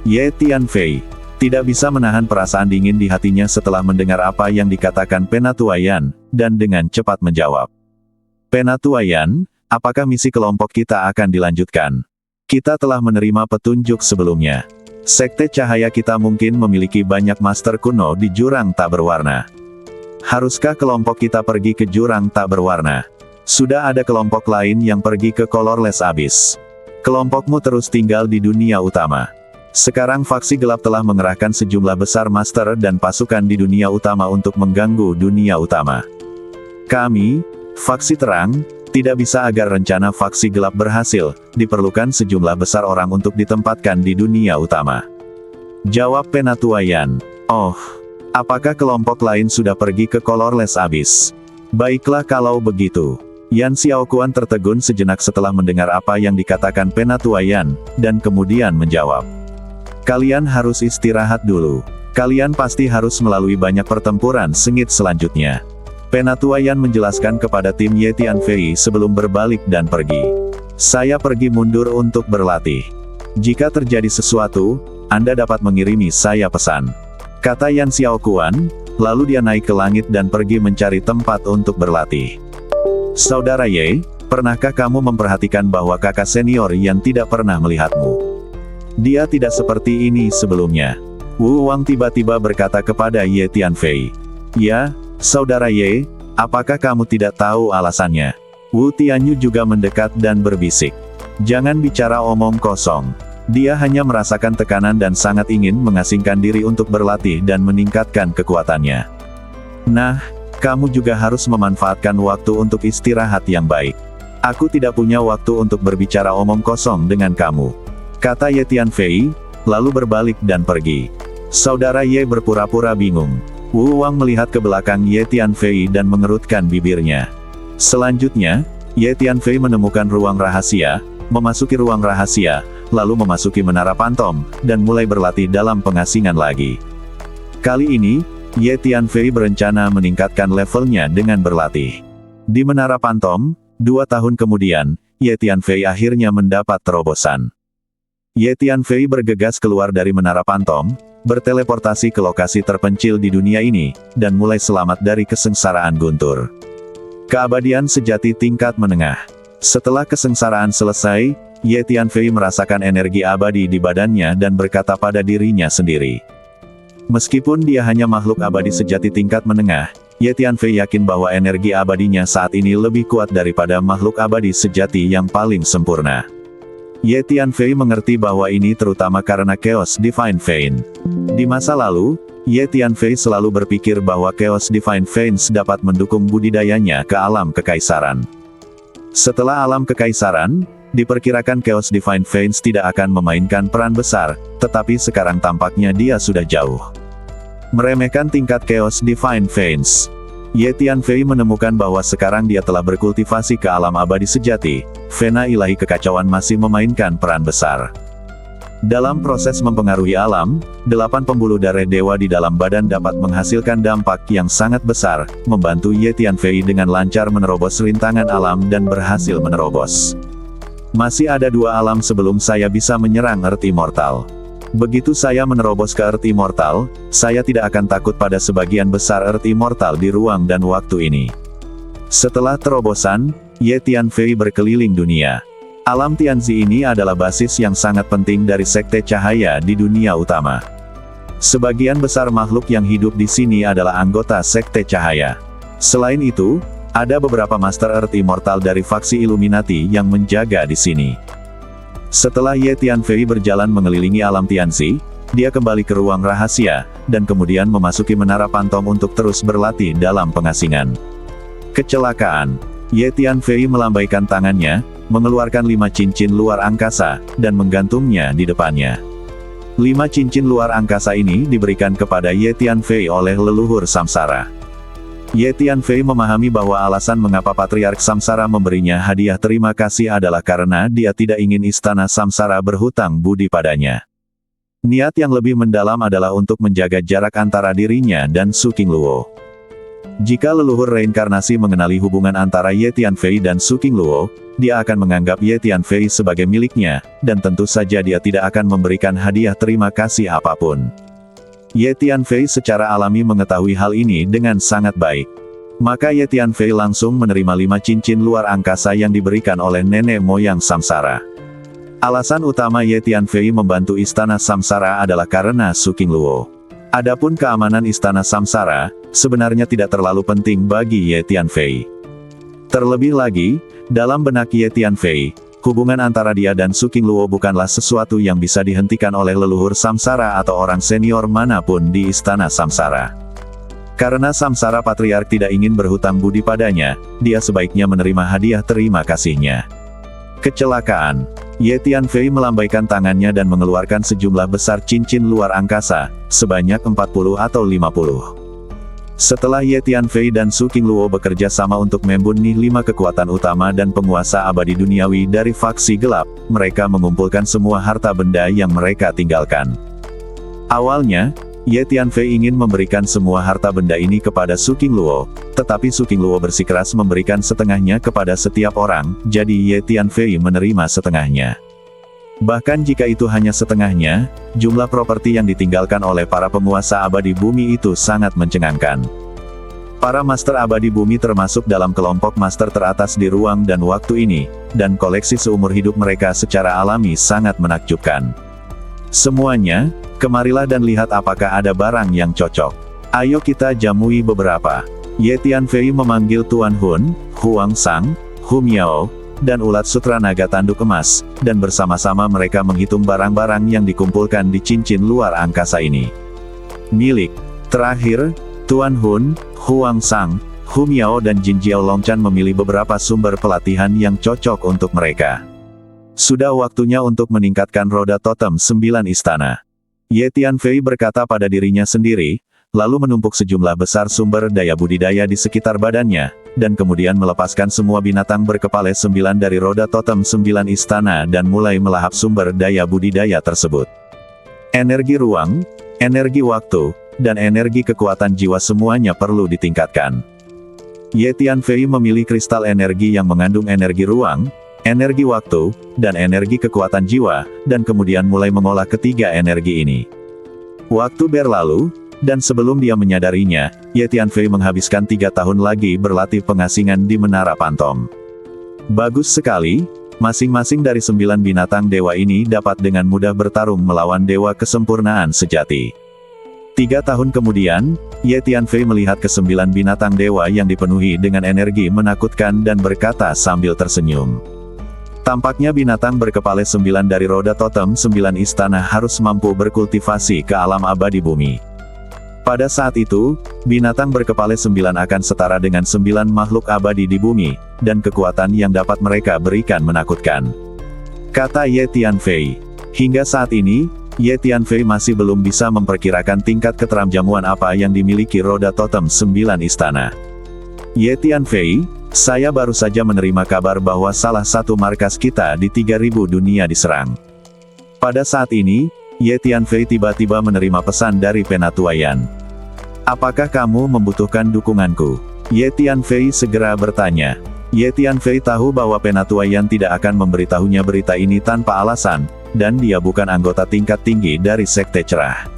Ye Tianfei tidak bisa menahan perasaan dingin di hatinya setelah mendengar apa yang dikatakan Penatua Yan, dan dengan cepat menjawab. Penatua Yan, apakah misi kelompok kita akan dilanjutkan? Kita telah menerima petunjuk sebelumnya. Sekte cahaya kita mungkin memiliki banyak master kuno di jurang tak berwarna. Haruskah kelompok kita pergi ke jurang tak berwarna? Sudah ada kelompok lain yang pergi ke Colorless Abyss. Kelompokmu terus tinggal di dunia utama. Sekarang faksi gelap telah mengerahkan sejumlah besar master dan pasukan di dunia utama untuk mengganggu dunia utama. Kami, faksi terang, tidak bisa agar rencana faksi gelap berhasil, diperlukan sejumlah besar orang untuk ditempatkan di dunia utama. Jawab Penatua Yan. Oh, apakah kelompok lain sudah pergi ke Colorless Abyss? Baiklah kalau begitu. Yan Xiaoquan tertegun sejenak setelah mendengar apa yang dikatakan Penatua Yan, dan kemudian menjawab. Kalian harus istirahat dulu. Kalian pasti harus melalui banyak pertempuran sengit selanjutnya. Penatua Yan menjelaskan kepada tim Ye Tianfei sebelum berbalik dan pergi. Saya pergi mundur untuk berlatih. Jika terjadi sesuatu, Anda dapat mengirimi saya pesan. Kata Yan Xiaoquan, lalu dia naik ke langit dan pergi mencari tempat untuk berlatih. Saudara Ye, pernahkah kamu memperhatikan bahwa kakak senior Yan tidak pernah melihatmu? Dia tidak seperti ini sebelumnya. Wu Wang tiba-tiba berkata kepada Ye Tianfei. Ya, Saudara Ye, apakah kamu tidak tahu alasannya? Wu Tianyu juga mendekat dan berbisik. Jangan bicara omong kosong. Dia hanya merasakan tekanan dan sangat ingin mengasingkan diri untuk berlatih dan meningkatkan kekuatannya. Nah, kamu juga harus memanfaatkan waktu untuk istirahat yang baik. Aku tidak punya waktu untuk berbicara omong kosong dengan kamu. Kata Ye Tianfei, lalu berbalik dan pergi. Saudara Ye berpura-pura bingung. Wu Wang melihat ke belakang Ye Tianfei dan mengerutkan bibirnya. Selanjutnya, Ye Tianfei menemukan ruang rahasia, memasuki ruang rahasia, lalu memasuki menara pantom, dan mulai berlatih dalam pengasingan lagi. Kali ini, Ye Tianfei berencana meningkatkan levelnya dengan berlatih. Di menara pantom, 2 tahun kemudian, Ye Tianfei akhirnya mendapat terobosan. Ye Tianfei bergegas keluar dari menara pantom, berteleportasi ke lokasi terpencil di dunia ini, dan mulai selamat dari kesengsaraan guntur. Keabadian sejati tingkat menengah. Setelah kesengsaraan selesai, Ye Tianfei merasakan energi abadi di badannya dan berkata pada dirinya sendiri. Meskipun dia hanya makhluk abadi sejati tingkat menengah, Ye Tianfei yakin bahwa energi abadinya saat ini lebih kuat daripada makhluk abadi sejati yang paling sempurna. Ye Tianfei mengerti bahwa ini terutama karena Chaos Divine Vein. Di masa lalu, Ye Tianfei selalu berpikir bahwa Chaos Divine Veins dapat mendukung budidayanya ke alam kekaisaran. Setelah alam kekaisaran, diperkirakan Chaos Divine Veins tidak akan memainkan peran besar, tetapi sekarang tampaknya dia sudah jauh meremehkan tingkat Chaos Divine Veins. Ye Tianfei menemukan bahwa sekarang dia telah berkultivasi ke alam abadi sejati, vena ilahi kekacauan masih memainkan peran besar. Dalam proses mempengaruhi alam, 8 pembuluh darah dewa di dalam badan dapat menghasilkan dampak yang sangat besar, membantu Ye Tianfei dengan lancar menerobos rintangan alam dan berhasil menerobos. Masih ada 2 alam sebelum saya bisa menyerang Earth Immortal. Begitu saya menerobos ke Earth Immortal, saya tidak akan takut pada sebagian besar Earth Immortal di ruang dan waktu ini. Setelah terobosan, Ye Tianfei berkeliling dunia. Alam Tianzi ini adalah basis yang sangat penting dari Sekte Cahaya di dunia utama. Sebagian besar makhluk yang hidup di sini adalah anggota Sekte Cahaya. Selain itu, ada beberapa Master Earth Immortal dari faksi Illuminati yang menjaga di sini. Setelah Ye Tianfei berjalan mengelilingi alam Tianzi, dia kembali ke ruang rahasia, dan kemudian memasuki menara pantom untuk terus berlatih dalam pengasingan. Kecelakaan. Ye Tianfei melambaikan tangannya, mengeluarkan 5 cincin luar angkasa, dan menggantungnya di depannya. 5 cincin luar angkasa ini diberikan kepada Ye Tianfei oleh leluhur Samsara. Ye Tianfei memahami bahwa alasan mengapa Patriark Samsara memberinya hadiah terima kasih adalah karena dia tidak ingin istana Samsara berhutang budi padanya. Niat yang lebih mendalam adalah untuk menjaga jarak antara dirinya dan Su Qingluo. Jika leluhur reinkarnasi mengenali hubungan antara Ye Tianfei dan Su Qingluo, dia akan menganggap Ye Tianfei sebagai miliknya, dan tentu saja dia tidak akan memberikan hadiah terima kasih apapun. Ye Tianfei secara alami mengetahui hal ini dengan sangat baik. Maka Ye Tianfei langsung menerima 5 cincin luar angkasa yang diberikan oleh nenek moyang Samsara. Alasan utama Ye Tianfei membantu istana Samsara adalah karena Su Qingluo. Adapun keamanan istana Samsara, sebenarnya tidak terlalu penting bagi Ye Tianfei. Terlebih lagi, dalam benak Ye Tianfei, hubungan antara dia dan Su Qingluo bukanlah sesuatu yang bisa dihentikan oleh leluhur Samsara atau orang senior manapun di istana Samsara. Karena Samsara Patriark tidak ingin berhutang budi padanya, dia sebaiknya menerima hadiah terima kasihnya. Kecelakaan. Ye Tianfei melambaikan tangannya dan mengeluarkan sejumlah besar cincin luar angkasa, sebanyak 40 atau 50. Setelah Ye Tianfei dan Su Qingluo bekerja sama untuk membunuh 5 kekuatan utama dan penguasa abadi duniawi dari faksi gelap, mereka mengumpulkan semua harta benda yang mereka tinggalkan. Awalnya, Ye Tianfei ingin memberikan semua harta benda ini kepada Su Qingluo, tetapi Su Qingluo bersikeras memberikan setengahnya kepada setiap orang, jadi Ye Tianfei menerima setengahnya. Bahkan jika itu hanya setengahnya, jumlah properti yang ditinggalkan oleh para penguasa abadi bumi itu sangat mencengangkan. Para Master Abadi Bumi termasuk dalam kelompok Master teratas di ruang dan waktu ini, dan koleksi seumur hidup mereka secara alami sangat menakjubkan. Semuanya, kemarilah dan lihat apakah ada barang yang cocok. Ayo kita jamui beberapa. Ye Tianfei memanggil Tuan Hun, Huang Sang, Hu Miao, dan ulat sutra naga tanduk emas, dan bersama-sama mereka menghitung barang-barang yang dikumpulkan di cincin luar angkasa ini. Milik. Terakhir, Tuan Hun, Huang Sang, Hu Miao dan Jin Jiao Longchan memilih beberapa sumber pelatihan yang cocok untuk mereka. Sudah waktunya untuk meningkatkan roda totem 9 istana. Ye Tianfei berkata pada dirinya sendiri, lalu menumpuk sejumlah besar sumber daya budidaya di sekitar badannya, dan kemudian melepaskan semua binatang berkepala 9 dari roda totem 9 istana dan mulai melahap sumber daya budidaya tersebut. Energi ruang, energi waktu, dan energi kekuatan jiwa semuanya perlu ditingkatkan. Ye Tianfei memilih kristal energi yang mengandung energi ruang, energi waktu, dan energi kekuatan jiwa, dan kemudian mulai mengolah ketiga energi ini. Waktu berlalu, dan sebelum dia menyadarinya, Ye Tianfei menghabiskan 3 tahun lagi berlatih pengasingan di Menara Pantom. Bagus sekali, masing-masing dari 9 binatang dewa ini dapat dengan mudah bertarung melawan dewa kesempurnaan sejati. 3 tahun kemudian, Ye Tianfei melihat ke-9 binatang dewa yang dipenuhi dengan energi menakutkan dan berkata sambil tersenyum. Tampaknya binatang berkepala 9 dari roda totem 9 istana harus mampu berkultivasi ke alam abadi bumi. Pada saat itu, binatang berkepala 9 akan setara dengan 9 makhluk abadi di bumi, dan kekuatan yang dapat mereka berikan menakutkan. Kata Ye Tianfei. Hingga saat ini, Ye Tianfei masih belum bisa memperkirakan tingkat keteramjamuan apa yang dimiliki roda totem 9 istana. Ye Tianfei, saya baru saja menerima kabar bahwa salah satu markas kita di 3000 dunia diserang. Pada saat ini, Ye Tianfei tiba-tiba menerima pesan dari Penatuaian. Apakah kamu membutuhkan dukunganku? Ye Tianfei segera bertanya. Ye Tianfei tahu bahwa Penatuaian tidak akan memberitahunya berita ini tanpa alasan, dan dia bukan anggota tingkat tinggi dari Sekte Cerah.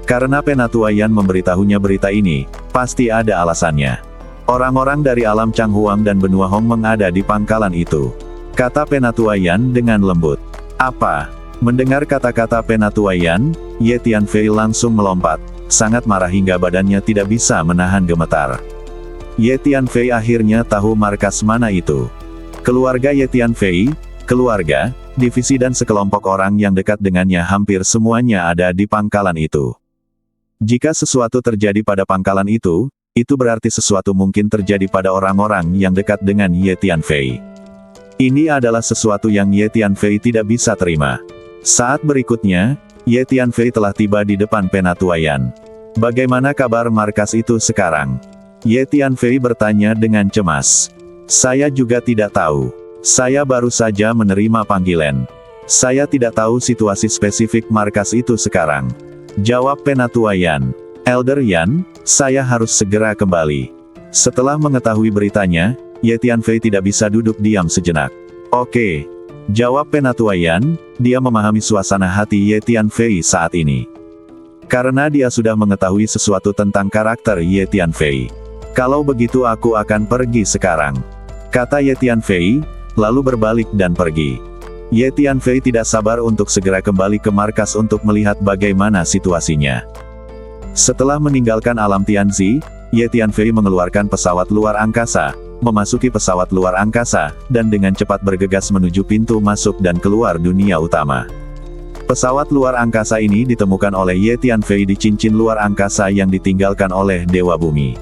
Karena Penatuaian memberitahunya berita ini, pasti ada alasannya. Orang-orang dari alam Changhuang dan benua Hong mengada di pangkalan itu. Kata Penatuaian dengan lembut. Apa? Mendengar kata-kata Penatuaian, Ye Tianfei langsung melompat, sangat marah hingga badannya tidak bisa menahan gemetar. Ye Tianfei akhirnya tahu markas mana itu. Keluarga Ye Tianfei, keluarga, divisi dan sekelompok orang yang dekat dengannya hampir semuanya ada di pangkalan itu. Jika sesuatu terjadi pada pangkalan itu berarti sesuatu mungkin terjadi pada orang-orang yang dekat dengan Ye Tianfei. Ini adalah sesuatu yang Ye Tianfei tidak bisa terima. Saat berikutnya, Ye Tianfei telah tiba di depan Penatuaian. Bagaimana kabar markas itu sekarang? Ye Tianfei bertanya dengan cemas. Saya juga tidak tahu. Saya baru saja menerima panggilan. Saya tidak tahu situasi spesifik markas itu sekarang. Jawab Penatuaian. Elder Yan, saya harus segera kembali. Setelah mengetahui beritanya, Ye Tianfei tidak bisa duduk diam sejenak. Oke. Jawab Penatuaian, dia memahami suasana hati Ye Tianfei saat ini. Karena dia sudah mengetahui sesuatu tentang karakter Ye Tianfei. Kalau begitu aku akan pergi sekarang. Kata Ye Tianfei, lalu berbalik dan pergi. Ye Tianfei tidak sabar untuk segera kembali ke markas untuk melihat bagaimana situasinya. Setelah meninggalkan alam Tianzi, Ye Tianfei mengeluarkan pesawat luar angkasa, memasuki pesawat luar angkasa, dan dengan cepat bergegas menuju pintu masuk dan keluar dunia utama. Pesawat luar angkasa ini ditemukan oleh Ye Tianfei di cincin luar angkasa yang ditinggalkan oleh Dewa Bumi.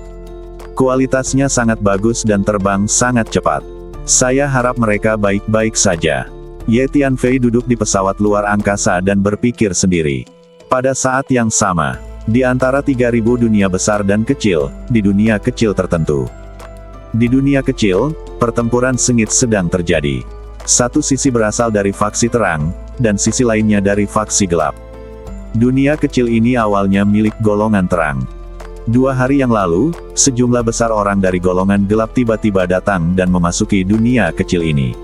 Kualitasnya sangat bagus dan terbang sangat cepat. Saya harap mereka baik-baik saja. Ye Tianfei duduk di pesawat luar angkasa dan berpikir sendiri. Pada saat yang sama, di antara 3000 dunia besar dan kecil, di dunia kecil tertentu. Di dunia kecil, pertempuran sengit sedang terjadi. Satu sisi berasal dari faksi terang, dan sisi lainnya dari faksi gelap. Dunia kecil ini awalnya milik golongan terang. 2 hari yang lalu, sejumlah besar orang dari golongan gelap tiba-tiba datang dan memasuki dunia kecil ini.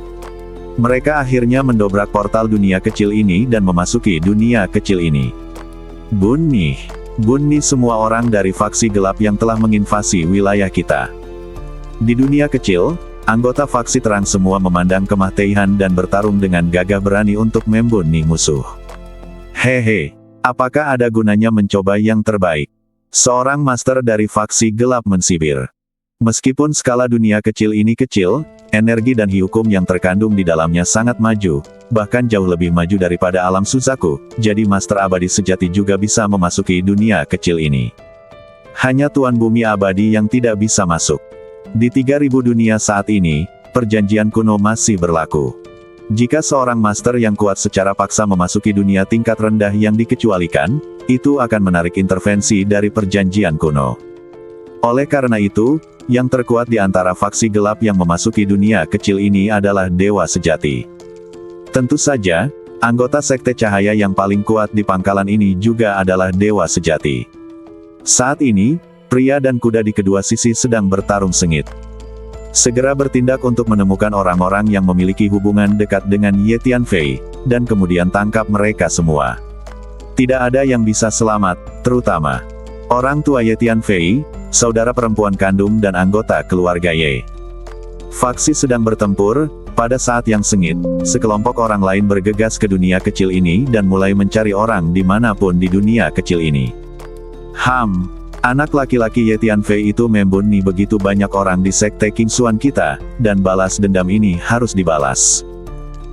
Mereka akhirnya mendobrak portal dunia kecil ini dan memasuki dunia kecil ini. Bunuh semua orang dari faksi gelap yang telah menginvasi wilayah kita. Di dunia kecil, anggota faksi terang semua memandang kemah Teihan dan bertarung dengan gagah berani untuk membunuh musuh. Hehe, apakah ada gunanya mencoba yang terbaik? Seorang master dari faksi gelap mensibir. Meskipun skala dunia kecil ini kecil, energi dan hukum yang terkandung di dalamnya sangat maju, bahkan jauh lebih maju daripada alam Suzaku, jadi master abadi sejati juga bisa memasuki dunia kecil ini. Hanya Tuan Bumi Abadi yang tidak bisa masuk. Di 3000 dunia saat ini, perjanjian kuno masih berlaku. Jika seorang master yang kuat secara paksa memasuki dunia tingkat rendah yang dikecualikan, itu akan menarik intervensi dari perjanjian kuno. Oleh karena itu, yang terkuat di antara faksi gelap yang memasuki dunia kecil ini adalah Dewa Sejati. Tentu saja, anggota Sekte Cahaya yang paling kuat di pangkalan ini juga adalah Dewa Sejati. Saat ini, pria dan kuda di kedua sisi sedang bertarung sengit. Segera bertindak untuk menemukan orang-orang yang memiliki hubungan dekat dengan Ye Tianfei, dan kemudian tangkap mereka semua. Tidak ada yang bisa selamat, terutama orang tua Ye Tianfei, saudara perempuan kandung dan anggota keluarga Ye. Faksi sedang bertempur. Pada saat yang sengit, sekelompok orang lain bergegas ke dunia kecil ini dan mulai mencari orang dimanapun di dunia kecil ini. Anak laki-laki Ye Tianfei itu membunuh begitu banyak orang di sekte King Xuan kita, dan balas dendam ini harus dibalas.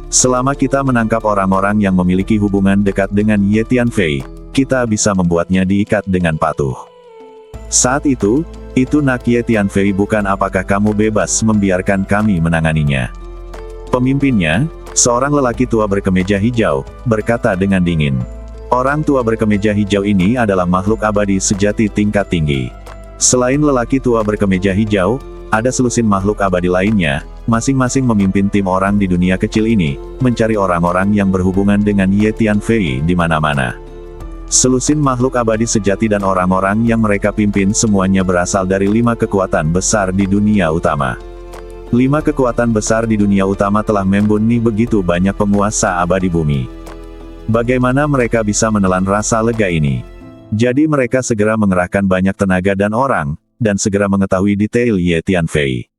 Selama kita menangkap orang-orang yang memiliki hubungan dekat dengan Ye Tianfei, kita bisa membuatnya diikat dengan patuh. Saat itu Nak Ye Tianfei bukan apakah kamu bebas membiarkan kami menanganinya. Pemimpinnya, seorang lelaki tua berkemeja hijau, berkata dengan dingin. Orang tua berkemeja hijau ini adalah makhluk abadi sejati tingkat tinggi. Selain lelaki tua berkemeja hijau, ada selusin makhluk abadi lainnya, masing-masing memimpin tim orang di dunia kecil ini, mencari orang-orang yang berhubungan dengan Ye Tianfei di mana-mana. Selusin makhluk abadi sejati dan orang-orang yang mereka pimpin semuanya berasal dari 5 kekuatan besar di dunia utama. 5 kekuatan besar di dunia utama telah membunuh begitu banyak penguasa abadi bumi. Bagaimana mereka bisa menelan rasa lega ini? Jadi mereka segera mengerahkan banyak tenaga dan orang, dan segera mengetahui detail Ye Tianfei.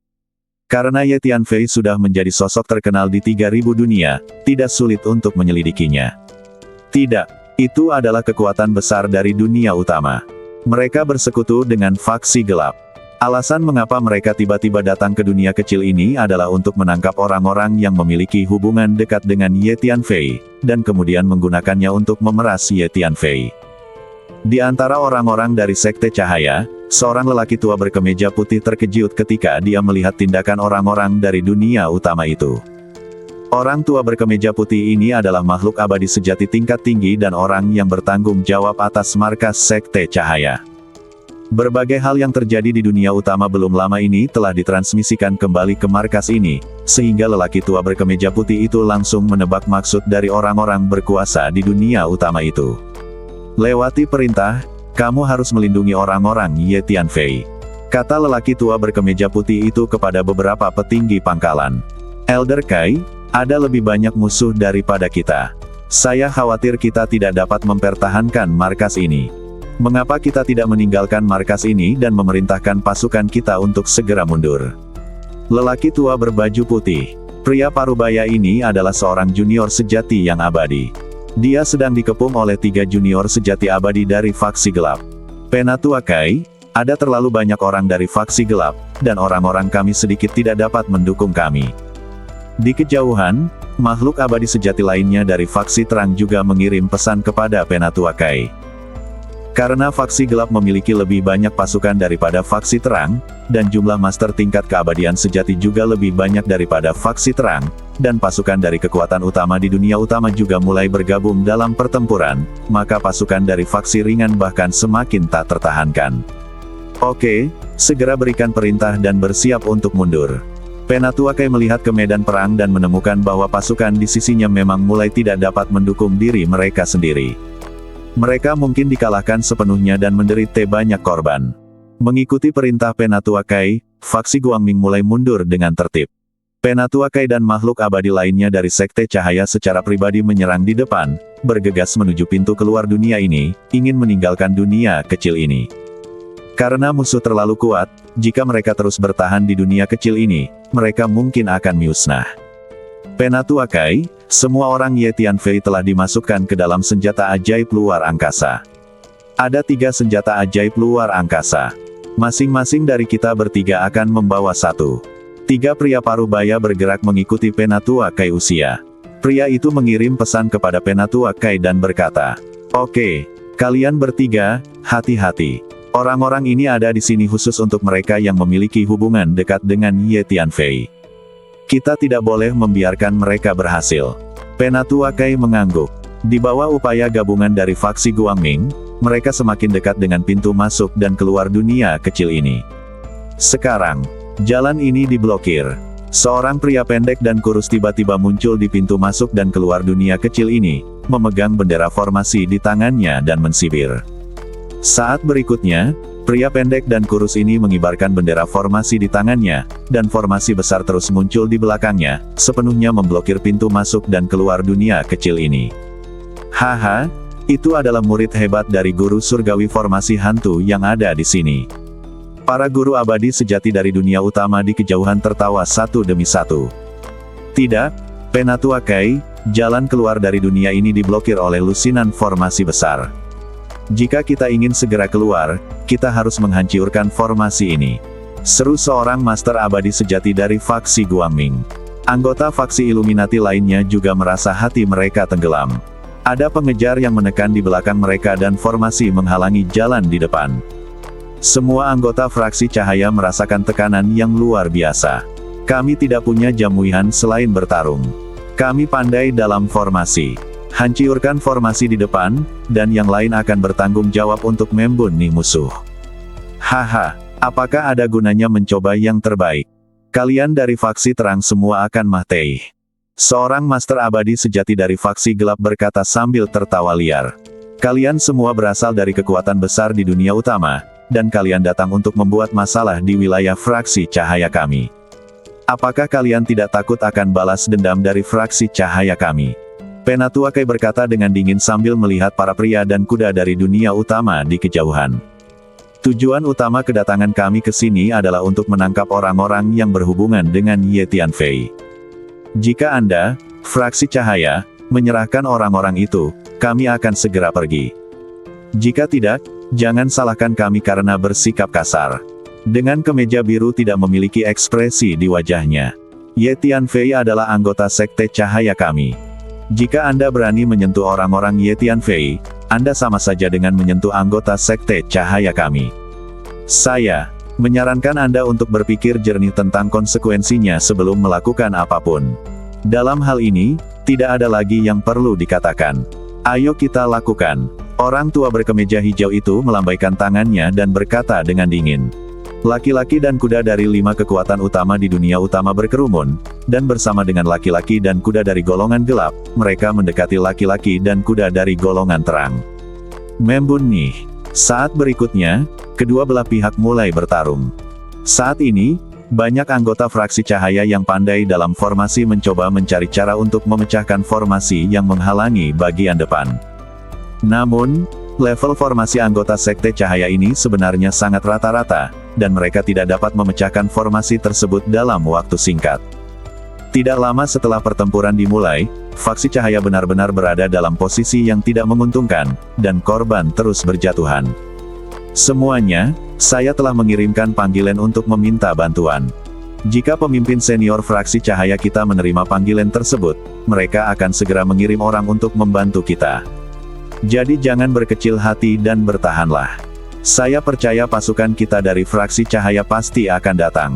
Karena Ye Tianfei sudah menjadi sosok terkenal di 3000 dunia, tidak sulit untuk menyelidikinya. Tidak, itu adalah kekuatan besar dari dunia utama. Mereka bersekutu dengan faksi gelap. Alasan mengapa mereka tiba-tiba datang ke dunia kecil ini adalah untuk menangkap orang-orang yang memiliki hubungan dekat dengan Ye Tianfei, dan kemudian menggunakannya untuk memeras Ye Tianfei. Di antara orang-orang dari Sekte Cahaya, seorang lelaki tua berkemeja putih terkejut ketika dia melihat tindakan orang-orang dari dunia utama itu. Orang tua berkemeja putih ini adalah makhluk abadi sejati tingkat tinggi dan orang yang bertanggung jawab atas markas Sekte Cahaya. Berbagai hal yang terjadi di dunia utama belum lama ini telah ditransmisikan kembali ke markas ini, sehingga lelaki tua berkemeja putih itu langsung menebak maksud dari orang-orang berkuasa di dunia utama itu. Lewati perintah, kamu harus melindungi orang-orang Ye Tianfei, kata lelaki tua berkemeja putih itu kepada beberapa petinggi pangkalan. Elder Kai, ada lebih banyak musuh daripada kita. Saya khawatir kita tidak dapat mempertahankan markas ini. Mengapa kita tidak meninggalkan markas ini dan memerintahkan pasukan kita untuk segera mundur? Lelaki tua berbaju putih, pria parubaya ini adalah seorang junior sejati yang abadi. Dia sedang dikepung oleh 3 junior sejati abadi dari faksi gelap. Penatua Kai, ada terlalu banyak orang dari faksi gelap, dan orang-orang kami sedikit tidak dapat mendukung kami. Di kejauhan, makhluk abadi sejati lainnya dari faksi terang juga mengirim pesan kepada Penatua Kai. Karena faksi gelap memiliki lebih banyak pasukan daripada faksi terang, dan jumlah master tingkat keabadian sejati juga lebih banyak daripada faksi terang, dan pasukan dari kekuatan utama di dunia utama juga mulai bergabung dalam pertempuran, maka pasukan dari faksi ringan bahkan semakin tak tertahankan. Oke, segera berikan perintah dan bersiap untuk mundur. Penatua Kai melihat ke medan perang dan menemukan bahwa pasukan di sisinya memang mulai tidak dapat mendukung diri mereka sendiri. Mereka mungkin dikalahkan sepenuhnya dan menderita banyak korban. Mengikuti perintah Penatua Kai, faksi Guangming mulai mundur dengan tertib. Penatua Kai dan makhluk abadi lainnya dari Sekte Cahaya secara pribadi menyerang di depan, bergegas menuju pintu keluar dunia ini, ingin meninggalkan dunia kecil ini. Karena musuh terlalu kuat, jika mereka terus bertahan di dunia kecil ini, mereka mungkin akan musnah. Penatua Kai, semua orang Ye Tianfei telah dimasukkan ke dalam senjata ajaib luar angkasa. Ada 3 senjata ajaib luar angkasa. Masing-masing dari kita bertiga akan membawa 1. 3 pria parubaya bergerak mengikuti Penatua Kai usia. Pria itu mengirim pesan kepada Penatua Kai dan berkata, "Oke, kalian bertiga, hati-hati. Orang-orang ini ada di sini khusus untuk mereka yang memiliki hubungan dekat dengan Ye Tianfei. Kita tidak boleh membiarkan mereka berhasil." Penatua Kai mengangguk. Di bawah upaya gabungan dari faksi Guangming, mereka semakin dekat dengan pintu masuk dan keluar dunia kecil ini. Sekarang, jalan ini diblokir. Seorang pria pendek dan kurus tiba-tiba muncul di pintu masuk dan keluar dunia kecil ini, memegang bendera formasi di tangannya dan mensibir. Saat berikutnya, pria pendek dan kurus ini mengibarkan bendera formasi di tangannya, dan formasi besar terus muncul di belakangnya, sepenuhnya memblokir pintu masuk dan keluar dunia kecil ini. Haha, itu adalah murid hebat dari guru surgawi formasi hantu yang ada di sini. Para guru abadi sejati dari dunia utama di kejauhan tertawa satu demi satu. Tidak, Penatua Kai, jalan keluar dari dunia ini diblokir oleh lusinan formasi besar. Jika kita ingin segera keluar, kita harus menghancurkan formasi ini. Seru seorang master abadi sejati dari faksi Guangming. Anggota faksi Illuminati lainnya juga merasa hati mereka tenggelam. Ada pengejar yang menekan di belakang mereka dan formasi menghalangi jalan di depan. Semua anggota fraksi cahaya merasakan tekanan yang luar biasa. Kami tidak punya jamuihan selain bertarung. Kami pandai dalam formasi. Hancurkan formasi di depan, dan yang lain akan bertanggung jawab untuk membunuh musuh. Haha, apakah ada gunanya mencoba yang terbaik? Kalian dari faksi terang semua akan mati. Seorang master abadi sejati dari faksi gelap berkata sambil tertawa liar. Kalian semua berasal dari kekuatan besar di dunia utama, dan kalian datang untuk membuat masalah di wilayah fraksi cahaya kami. Apakah kalian tidak takut akan balas dendam dari fraksi cahaya kami? Penatua Kai berkata dengan dingin sambil melihat para pria dan kuda dari dunia utama di kejauhan. Tujuan utama kedatangan kami ke sini adalah untuk menangkap orang-orang yang berhubungan dengan Ye Tianfei. Jika Anda, fraksi cahaya, menyerahkan orang-orang itu, kami akan segera pergi. Jika tidak, jangan salahkan kami karena bersikap kasar. Dengan kemeja biru tidak memiliki ekspresi di wajahnya. Ye Tianfei adalah anggota sekte cahaya kami. Jika Anda berani menyentuh orang-orang Ye Tianfei, Anda sama saja dengan menyentuh anggota sekte cahaya kami. Saya menyarankan Anda untuk berpikir jernih tentang konsekuensinya sebelum melakukan apapun. Dalam hal ini, tidak ada lagi yang perlu dikatakan. Ayo kita lakukan. Orang tua berkemeja hijau itu melambaikan tangannya dan berkata dengan dingin. Laki-laki dan kuda dari 5 kekuatan utama di dunia utama berkerumun, dan bersama dengan laki-laki dan kuda dari golongan gelap, mereka mendekati laki-laki dan kuda dari golongan terang. Membun nih. Saat berikutnya, kedua belah pihak mulai bertarung. Saat ini, banyak anggota fraksi cahaya yang pandai dalam formasi mencoba mencari cara untuk memecahkan formasi yang menghalangi bagian depan. Namun, level formasi anggota sekte cahaya ini sebenarnya sangat rata-rata, dan mereka tidak dapat memecahkan formasi tersebut dalam waktu singkat. Tidak lama setelah pertempuran dimulai, faksi cahaya benar-benar berada dalam posisi yang tidak menguntungkan, dan korban terus berjatuhan. Semuanya, saya telah mengirimkan panggilan untuk meminta bantuan. Jika pemimpin senior fraksi cahaya kita menerima panggilan tersebut, mereka akan segera mengirim orang untuk membantu kita. Jadi jangan berkecil hati dan bertahanlah. Saya percaya pasukan kita dari fraksi cahaya pasti akan datang.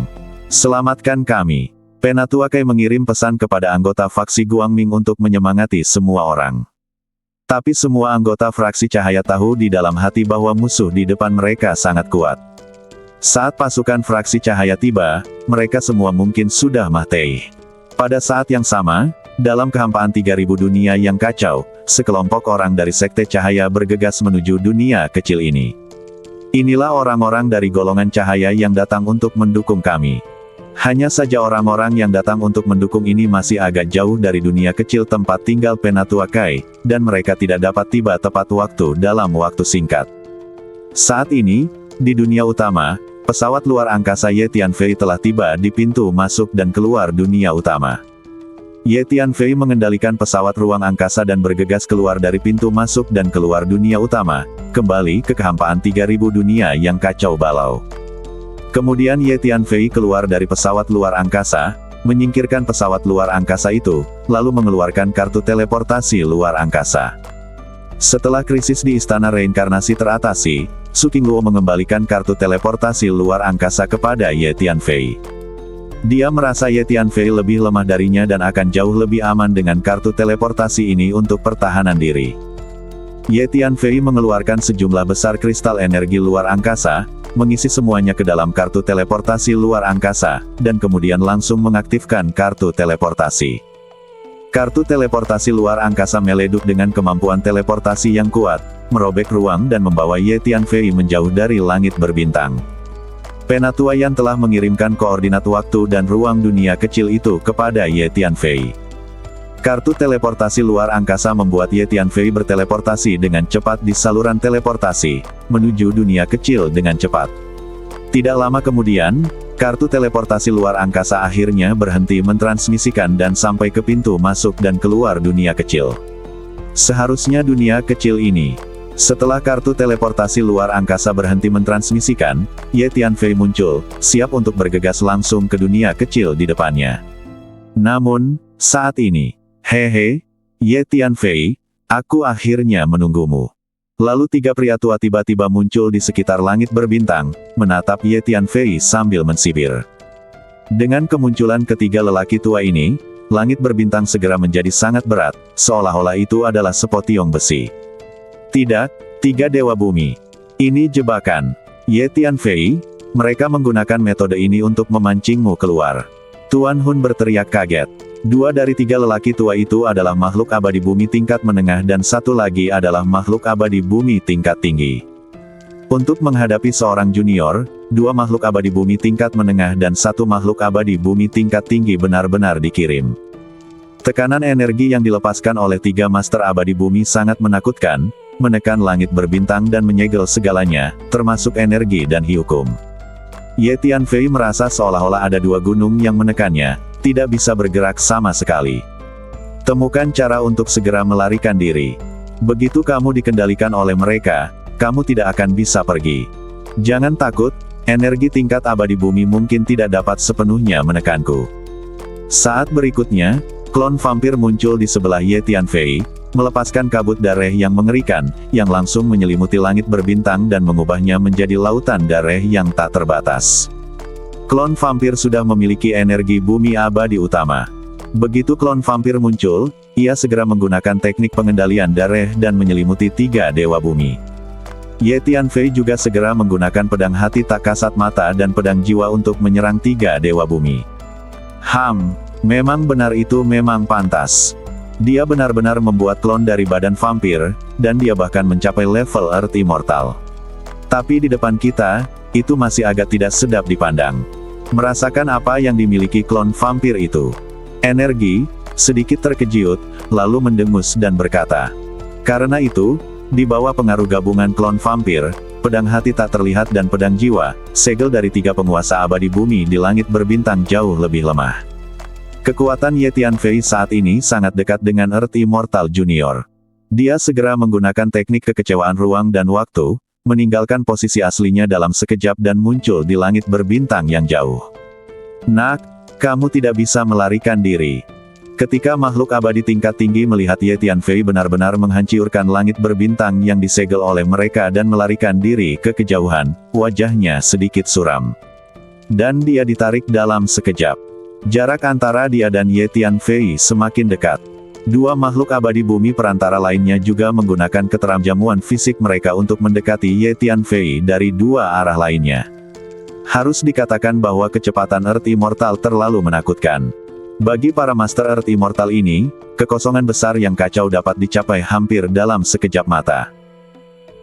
Selamatkan kami. Penatua Kai mengirim pesan kepada anggota faksi Guangming untuk menyemangati semua orang. Tapi semua anggota fraksi cahaya tahu di dalam hati bahwa musuh di depan mereka sangat kuat. Saat pasukan fraksi cahaya tiba, mereka semua mungkin sudah mati. Pada saat yang sama, dalam kehampaan 3000 dunia yang kacau, sekelompok orang dari sekte cahaya bergegas menuju dunia kecil ini. Inilah orang-orang dari golongan cahaya yang datang untuk mendukung kami. Hanya saja orang-orang yang datang untuk mendukung ini masih agak jauh dari dunia kecil tempat tinggal Penatua Kai, dan mereka tidak dapat tiba tepat waktu dalam waktu singkat. Saat ini, di dunia utama, pesawat luar angkasa Ye Tianfei telah tiba di pintu masuk dan keluar dunia utama. Ye Tianfei mengendalikan pesawat ruang angkasa dan bergegas keluar dari pintu masuk dan keluar dunia utama, kembali ke kehampaan 3000 dunia yang kacau balau. Kemudian Ye Tianfei keluar dari pesawat luar angkasa, menyingkirkan pesawat luar angkasa itu, lalu mengeluarkan kartu teleportasi luar angkasa. Setelah krisis di Istana Reinkarnasi teratasi, Su Qingluo mengembalikan kartu teleportasi luar angkasa kepada Ye Tianfei. Dia merasa Ye Tianfei lebih lemah darinya dan akan jauh lebih aman dengan kartu teleportasi ini untuk pertahanan diri. Ye Tianfei mengeluarkan sejumlah besar kristal energi luar angkasa, mengisi semuanya ke dalam kartu teleportasi luar angkasa, dan kemudian langsung mengaktifkan kartu teleportasi. Kartu teleportasi luar angkasa meleduk dengan kemampuan teleportasi yang kuat, merobek ruang dan membawa Ye Tianfei menjauh dari langit berbintang. Penatua Yan telah mengirimkan koordinat waktu dan ruang dunia kecil itu kepada Ye Tianfei. Kartu teleportasi luar angkasa membuat Ye Tianfei berteleportasi dengan cepat di saluran teleportasi, menuju dunia kecil dengan cepat. Tidak lama kemudian, kartu teleportasi luar angkasa akhirnya berhenti mentransmisikan dan sampai ke pintu masuk dan keluar dunia kecil. Seharusnya dunia kecil ini Setelah kartu teleportasi luar angkasa berhenti mentransmisikan, Ye Tianfei muncul, siap untuk bergegas langsung ke dunia kecil di depannya. Namun, saat ini, hehe, Ye Tianfei, aku akhirnya menunggumu. Lalu tiga pria tua tiba-tiba muncul di sekitar langit berbintang, menatap Ye Tianfei sambil mensibir. Dengan kemunculan ketiga lelaki tua ini, langit berbintang segera menjadi sangat berat, seolah-olah itu adalah sepotiong besi. Tidak, tiga dewa bumi. Ini jebakan. Ye Tianfei, mereka menggunakan metode ini untuk memancingmu keluar. Tuan Hun berteriak kaget. Dua dari tiga lelaki tua itu adalah makhluk abadi bumi tingkat menengah dan satu lagi adalah makhluk abadi bumi tingkat tinggi. Untuk menghadapi seorang junior, dua makhluk abadi bumi tingkat menengah dan satu makhluk abadi bumi tingkat tinggi benar-benar dikirim. Tekanan energi yang dilepaskan oleh tiga master abadi bumi sangat menakutkan, menekan langit berbintang dan menyegel segalanya, termasuk energi dan hukum. Ye Tianfei merasa seolah-olah ada dua gunung yang menekannya, tidak bisa bergerak sama sekali. Temukan cara untuk segera melarikan diri. Begitu kamu dikendalikan oleh mereka, kamu tidak akan bisa pergi. Jangan takut, energi tingkat abadi bumi mungkin tidak dapat sepenuhnya menekanku. Saat berikutnya, klon vampir muncul di sebelah Ye Tianfei, melepaskan kabut darah yang mengerikan, yang langsung menyelimuti langit berbintang dan mengubahnya menjadi lautan darah yang tak terbatas. Klon vampir sudah memiliki energi bumi abadi utama. Begitu klon vampir muncul, ia segera menggunakan teknik pengendalian darah dan menyelimuti tiga dewa bumi. Ye Tianfei juga segera menggunakan pedang hati tak kasat mata dan pedang jiwa untuk menyerang tiga dewa bumi. Memang benar, itu memang pantas. Dia benar-benar membuat klon dari badan vampir, dan dia bahkan mencapai level Earth Immortal. Tapi di depan kita, itu masih agak tidak sedap dipandang. Merasakan apa yang dimiliki klon vampir itu. Energi, sedikit terkejut, lalu mendengus dan berkata. Karena itu, di bawah pengaruh gabungan klon vampir, pedang hati tak terlihat dan pedang jiwa, segel dari tiga penguasa abadi bumi di langit berbintang jauh lebih lemah. Kekuatan Ye Tianfei saat ini sangat dekat dengan Earth Immortal Junior. Dia segera menggunakan teknik kekecewaan ruang dan waktu, meninggalkan posisi aslinya dalam sekejap dan muncul di langit berbintang yang jauh. Nak, kamu tidak bisa melarikan diri. Ketika makhluk abadi tingkat tinggi melihat Ye Tianfei benar-benar menghancurkan langit berbintang yang disegel oleh mereka dan melarikan diri ke kejauhan, wajahnya sedikit suram. Dan dia ditarik dalam sekejap. Jarak antara dia dan Ye Tianfei semakin dekat. Dua makhluk abadi bumi perantara lainnya juga menggunakan keterjamuan fisik mereka untuk mendekati Ye Tianfei dari dua arah lainnya. Harus dikatakan bahwa kecepatan Earth Immortal terlalu menakutkan. Bagi para Master Earth Immortal ini, kekosongan besar yang kacau dapat dicapai hampir dalam sekejap mata.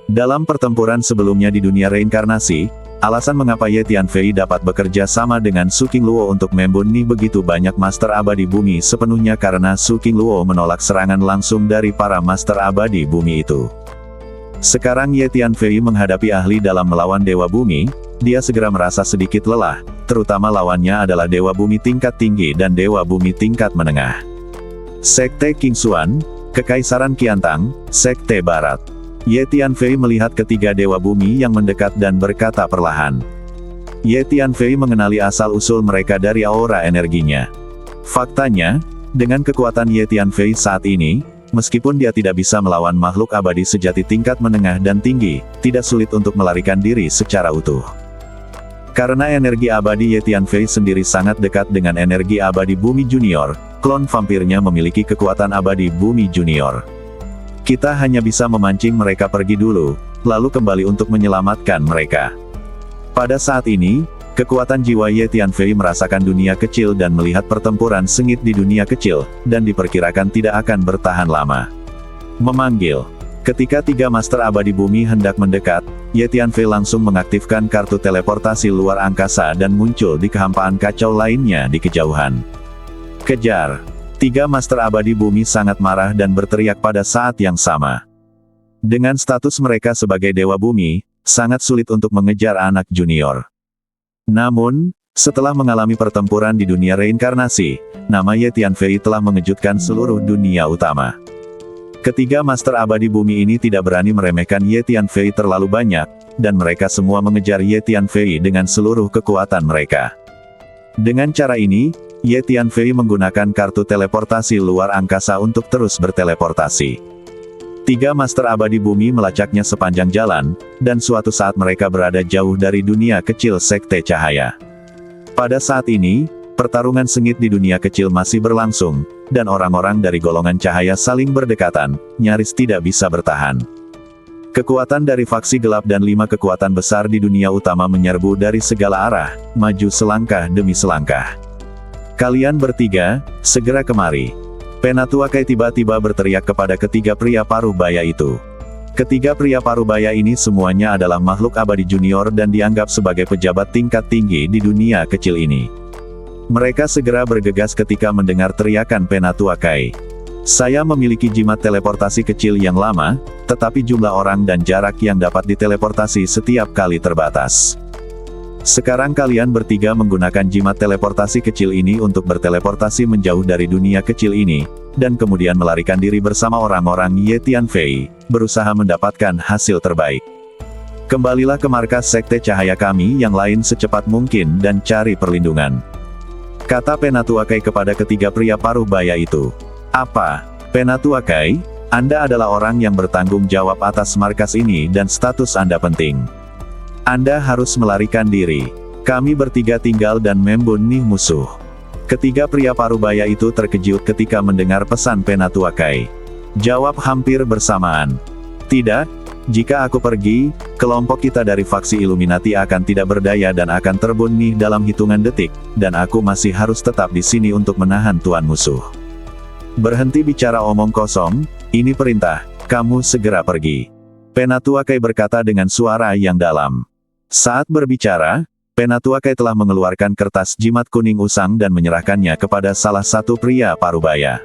Dalam pertempuran sebelumnya di dunia reinkarnasi, alasan mengapa Ye Tianfei dapat bekerja sama dengan Su Qingluo untuk membunuh begitu banyak Master Abadi Bumi sepenuhnya karena Su Qingluo menolak serangan langsung dari para Master Abadi Bumi itu. Sekarang Ye Tianfei menghadapi ahli dalam melawan Dewa Bumi, dia segera merasa sedikit lelah, terutama lawannya adalah Dewa Bumi tingkat tinggi dan Dewa Bumi tingkat menengah. Sekte Qingxuan, Kekaisaran Qiantang, Sekte Barat. Ye Tianfei melihat ketiga dewa bumi yang mendekat dan berkata perlahan. Ye Tianfei mengenali asal-usul mereka dari aura energinya. Faktanya, dengan kekuatan Ye Tianfei saat ini, meskipun dia tidak bisa melawan makhluk abadi sejati tingkat menengah dan tinggi, tidak sulit untuk melarikan diri secara utuh. Karena energi abadi Ye Tianfei sendiri sangat dekat dengan energi abadi bumi junior, klon vampirnya memiliki kekuatan abadi bumi junior. Kita hanya bisa memancing mereka pergi dulu, lalu kembali untuk menyelamatkan mereka. Pada saat ini, kekuatan jiwa Ye Tianfei merasakan dunia kecil dan melihat pertempuran sengit di dunia kecil, dan diperkirakan tidak akan bertahan lama. Memanggil. Ketika tiga Master Abadi Bumi hendak mendekat, Ye Tianfei langsung mengaktifkan kartu teleportasi luar angkasa dan muncul di kehampaan kacau lainnya di kejauhan. Kejar! Tiga Master Abadi Bumi sangat marah dan berteriak pada saat yang sama. Dengan status mereka sebagai Dewa Bumi, sangat sulit untuk mengejar anak junior. Namun, setelah mengalami pertempuran di dunia reinkarnasi, nama Ye Tianfei telah mengejutkan seluruh dunia utama. Ketiga Master Abadi Bumi ini tidak berani meremehkan Ye Tianfei terlalu banyak, dan mereka semua mengejar Ye Tianfei dengan seluruh kekuatan mereka. Dengan cara ini, Ye Tianfei menggunakan kartu teleportasi luar angkasa untuk terus berteleportasi. Tiga Master Abadi Bumi melacaknya sepanjang jalan, dan suatu saat mereka berada jauh dari dunia kecil Sekte Cahaya. Pada saat ini, pertarungan sengit di dunia kecil masih berlangsung, dan orang-orang dari golongan cahaya saling berdekatan, nyaris tidak bisa bertahan. Kekuatan dari faksi gelap dan 5 kekuatan besar di dunia utama menyerbu dari segala arah, maju selangkah demi selangkah. Kalian bertiga, segera kemari. Penatuakai tiba-tiba berteriak kepada ketiga pria paruh baya itu. Ketiga pria paruh baya ini semuanya adalah makhluk abadi junior dan dianggap sebagai pejabat tingkat tinggi di dunia kecil ini. Mereka segera bergegas ketika mendengar teriakan Penatuakai. Saya memiliki jimat teleportasi kecil yang lama, tetapi jumlah orang dan jarak yang dapat diteleportasi setiap kali terbatas. Sekarang kalian bertiga menggunakan jimat teleportasi kecil ini untuk berteleportasi menjauh dari dunia kecil ini, dan kemudian melarikan diri bersama orang-orang Ye Tianfei, berusaha mendapatkan hasil terbaik. Kembalilah ke markas Sekte Cahaya kami yang lain secepat mungkin dan cari perlindungan. Kata Penatuakai kepada ketiga pria paruh baya itu. Apa? Penatuakai, Anda adalah orang yang bertanggung jawab atas markas ini dan status Anda penting. Anda harus melarikan diri. Kami bertiga tinggal dan membunuh musuh. Ketiga pria parubaya itu terkejut ketika mendengar pesan Penatuakai. Jawab hampir bersamaan. Tidak, jika aku pergi, kelompok kita dari faksi Illuminati akan tidak berdaya dan akan terbunuh dalam hitungan detik, dan aku masih harus tetap di sini untuk menahan tuan musuh. Berhenti bicara omong kosong, ini perintah, kamu segera pergi. Penatuakai berkata dengan suara yang dalam. Saat berbicara, Penatuakai telah mengeluarkan kertas jimat kuning usang dan menyerahkannya kepada salah satu pria parubaya.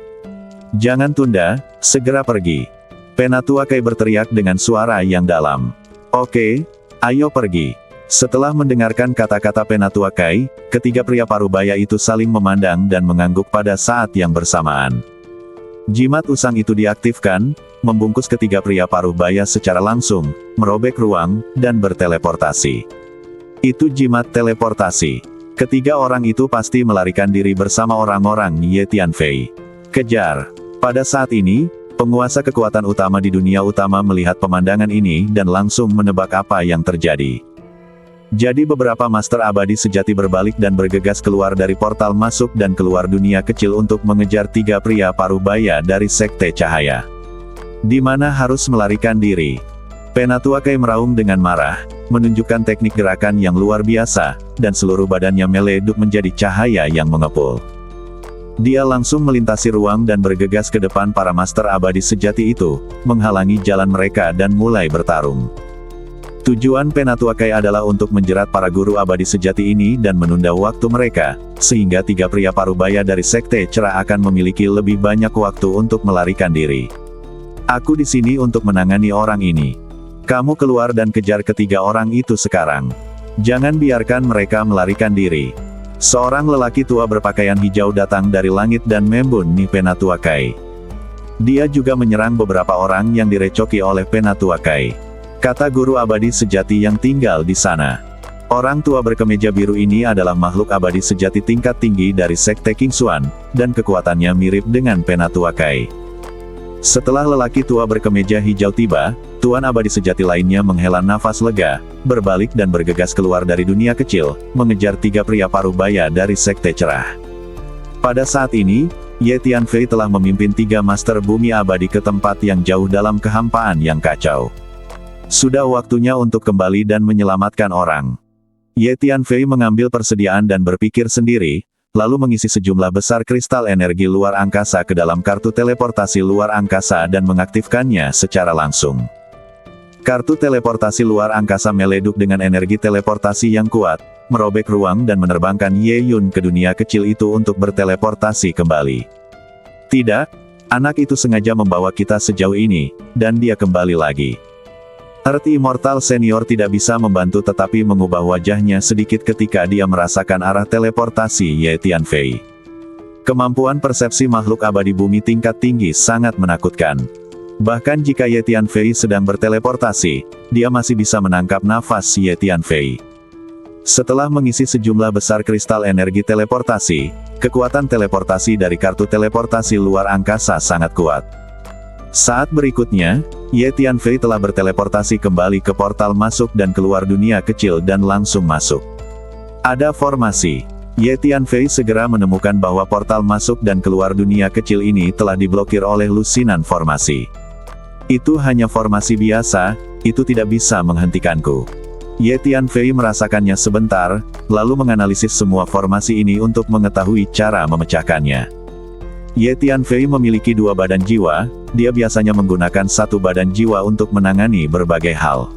Jangan tunda, segera pergi. Penatuakai berteriak dengan suara yang dalam. Oke, ayo pergi. Setelah mendengarkan kata-kata Penatuakai, ketiga pria parubaya itu saling memandang dan mengangguk pada saat yang bersamaan. Jimat usang itu diaktifkan, membungkus ketiga pria paruh baya secara langsung, merobek ruang, dan berteleportasi. Itu jimat teleportasi. Ketiga orang itu pasti melarikan diri bersama orang-orang Ye Tianfei. Kejar. Pada saat ini, penguasa kekuatan utama di dunia utama melihat pemandangan ini dan langsung menebak apa yang terjadi. Jadi beberapa master abadi sejati berbalik dan bergegas keluar dari portal masuk dan keluar dunia kecil untuk mengejar tiga pria parubaya dari Sekte Cahaya. Di mana harus melarikan diri. Penatuakai meraung dengan marah, menunjukkan teknik gerakan yang luar biasa, dan seluruh badannya meleduk menjadi cahaya yang mengepul. Dia langsung melintasi ruang dan bergegas ke depan para master abadi sejati itu, menghalangi jalan mereka dan mulai bertarung. Tujuan Penatuakai adalah untuk menjerat para guru abadi sejati ini dan menunda waktu mereka, sehingga tiga pria parubaya dari Sekte Cerah akan memiliki lebih banyak waktu untuk melarikan diri. Aku di sini untuk menangani orang ini. Kamu keluar dan kejar ketiga orang itu sekarang. Jangan biarkan mereka melarikan diri. Seorang lelaki tua berpakaian hijau datang dari langit dan membunuh Penatuakai. Dia juga menyerang beberapa orang yang direcoki oleh Penatuakai. Kata guru abadi sejati yang tinggal di sana. Orang tua berkemeja biru ini adalah makhluk abadi sejati tingkat tinggi dari Sekte Qingxuan, dan kekuatannya mirip dengan Penatuakai. Setelah lelaki tua berkemeja hijau tiba, tuan abadi sejati lainnya menghela nafas lega, berbalik dan bergegas keluar dari dunia kecil, mengejar tiga pria parubaya dari Sekte Cerah. Pada saat ini, Ye Tianfei telah memimpin tiga master bumi abadi ke tempat yang jauh dalam kehampaan yang kacau. Sudah waktunya untuk kembali dan menyelamatkan orang. Ye Tianfei mengambil persediaan dan berpikir sendiri, lalu mengisi sejumlah besar kristal energi luar angkasa ke dalam kartu teleportasi luar angkasa dan mengaktifkannya secara langsung. Kartu teleportasi luar angkasa meleduk dengan energi teleportasi yang kuat, merobek ruang dan menerbangkan Ye Yun ke dunia kecil itu untuk berteleportasi kembali. Tidak, anak itu sengaja membawa kita sejauh ini, dan dia kembali lagi. Earth Immortal Senior tidak bisa membantu tetapi mengubah wajahnya sedikit ketika dia merasakan arah teleportasi Ye Tianfei. Kemampuan persepsi makhluk abadi bumi tingkat tinggi sangat menakutkan. Bahkan jika Ye Tianfei sedang berteleportasi, dia masih bisa menangkap nafas Ye Tianfei. Setelah mengisi sejumlah besar kristal energi teleportasi, kekuatan teleportasi dari kartu teleportasi luar angkasa sangat kuat. Saat berikutnya, Ye Tianfei telah berteleportasi kembali ke portal masuk dan keluar dunia kecil dan langsung masuk. Ada formasi. Ye Tianfei segera menemukan bahwa portal masuk dan keluar dunia kecil ini telah diblokir oleh lusinan formasi. Itu hanya formasi biasa, itu tidak bisa menghentikanku. Ye Tianfei merasakannya sebentar, lalu menganalisis semua formasi ini untuk mengetahui cara memecahkannya. Ye Tianfei memiliki 2 badan jiwa, dia biasanya menggunakan 1 badan jiwa untuk menangani berbagai hal.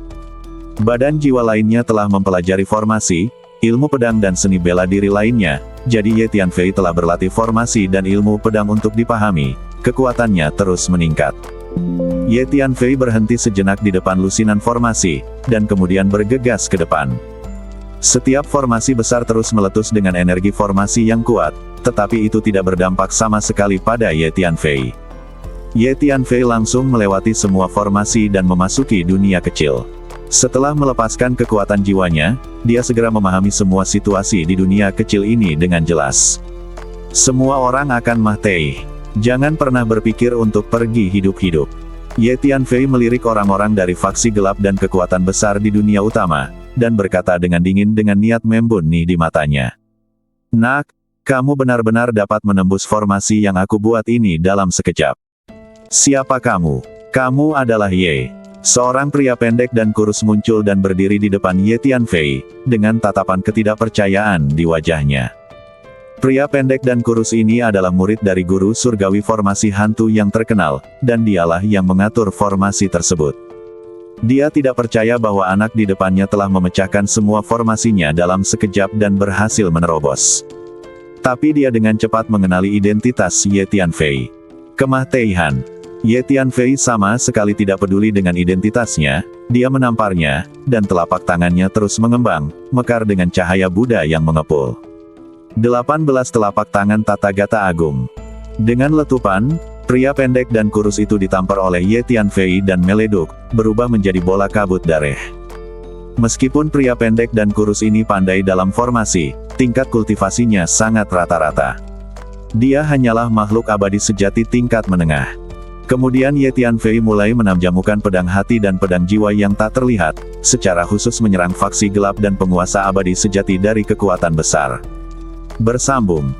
Badan jiwa lainnya telah mempelajari formasi, ilmu pedang dan seni bela diri lainnya, jadi Ye Tianfei telah berlatih formasi dan ilmu pedang untuk dipahami, kekuatannya terus meningkat. Ye Tianfei berhenti sejenak di depan lusinan formasi, dan kemudian bergegas ke depan. Setiap formasi besar terus meletus dengan energi formasi yang kuat, tetapi itu tidak berdampak sama sekali pada Ye Tianfei. Ye Tianfei langsung melewati semua formasi dan memasuki dunia kecil. Setelah melepaskan kekuatan jiwanya, dia segera memahami semua situasi di dunia kecil ini dengan jelas. Semua orang akan mati. Jangan pernah berpikir untuk pergi hidup-hidup. Ye Tianfei melirik orang-orang dari faksi gelap dan kekuatan besar di dunia utama, dan berkata dengan dingin dengan niat membuni di matanya. Nak, kamu benar-benar dapat menembus formasi yang aku buat ini dalam sekejap. Siapa kamu? Kamu adalah Ye. Seorang pria pendek dan kurus muncul dan berdiri di depan Ye Tianfei, dengan tatapan ketidakpercayaan di wajahnya. Pria pendek dan kurus ini adalah murid dari guru surgawi formasi hantu yang terkenal, dan dialah yang mengatur formasi tersebut. Dia tidak percaya bahwa anak di depannya telah memecahkan semua formasinya dalam sekejap dan berhasil menerobos. Tapi dia dengan cepat mengenali identitas Ye Tianfei. Kemah Teihan. Ye Tianfei sama sekali tidak peduli dengan identitasnya, dia menamparnya, dan telapak tangannya terus mengembang, mekar dengan cahaya Buddha yang mengepul. 18 telapak tangan tata gata agung. Dengan letupan, pria pendek dan kurus itu ditampar oleh Ye Tianfei dan meleduk, berubah menjadi bola kabut darah. Meskipun pria pendek dan kurus ini pandai dalam formasi, tingkat kultivasinya sangat rata-rata. Dia hanyalah makhluk abadi sejati tingkat menengah. Kemudian Ye Tianfei mulai menamjamukan pedang hati dan pedang jiwa yang tak terlihat, secara khusus menyerang faksi gelap dan penguasa abadi sejati dari kekuatan besar. Bersambung.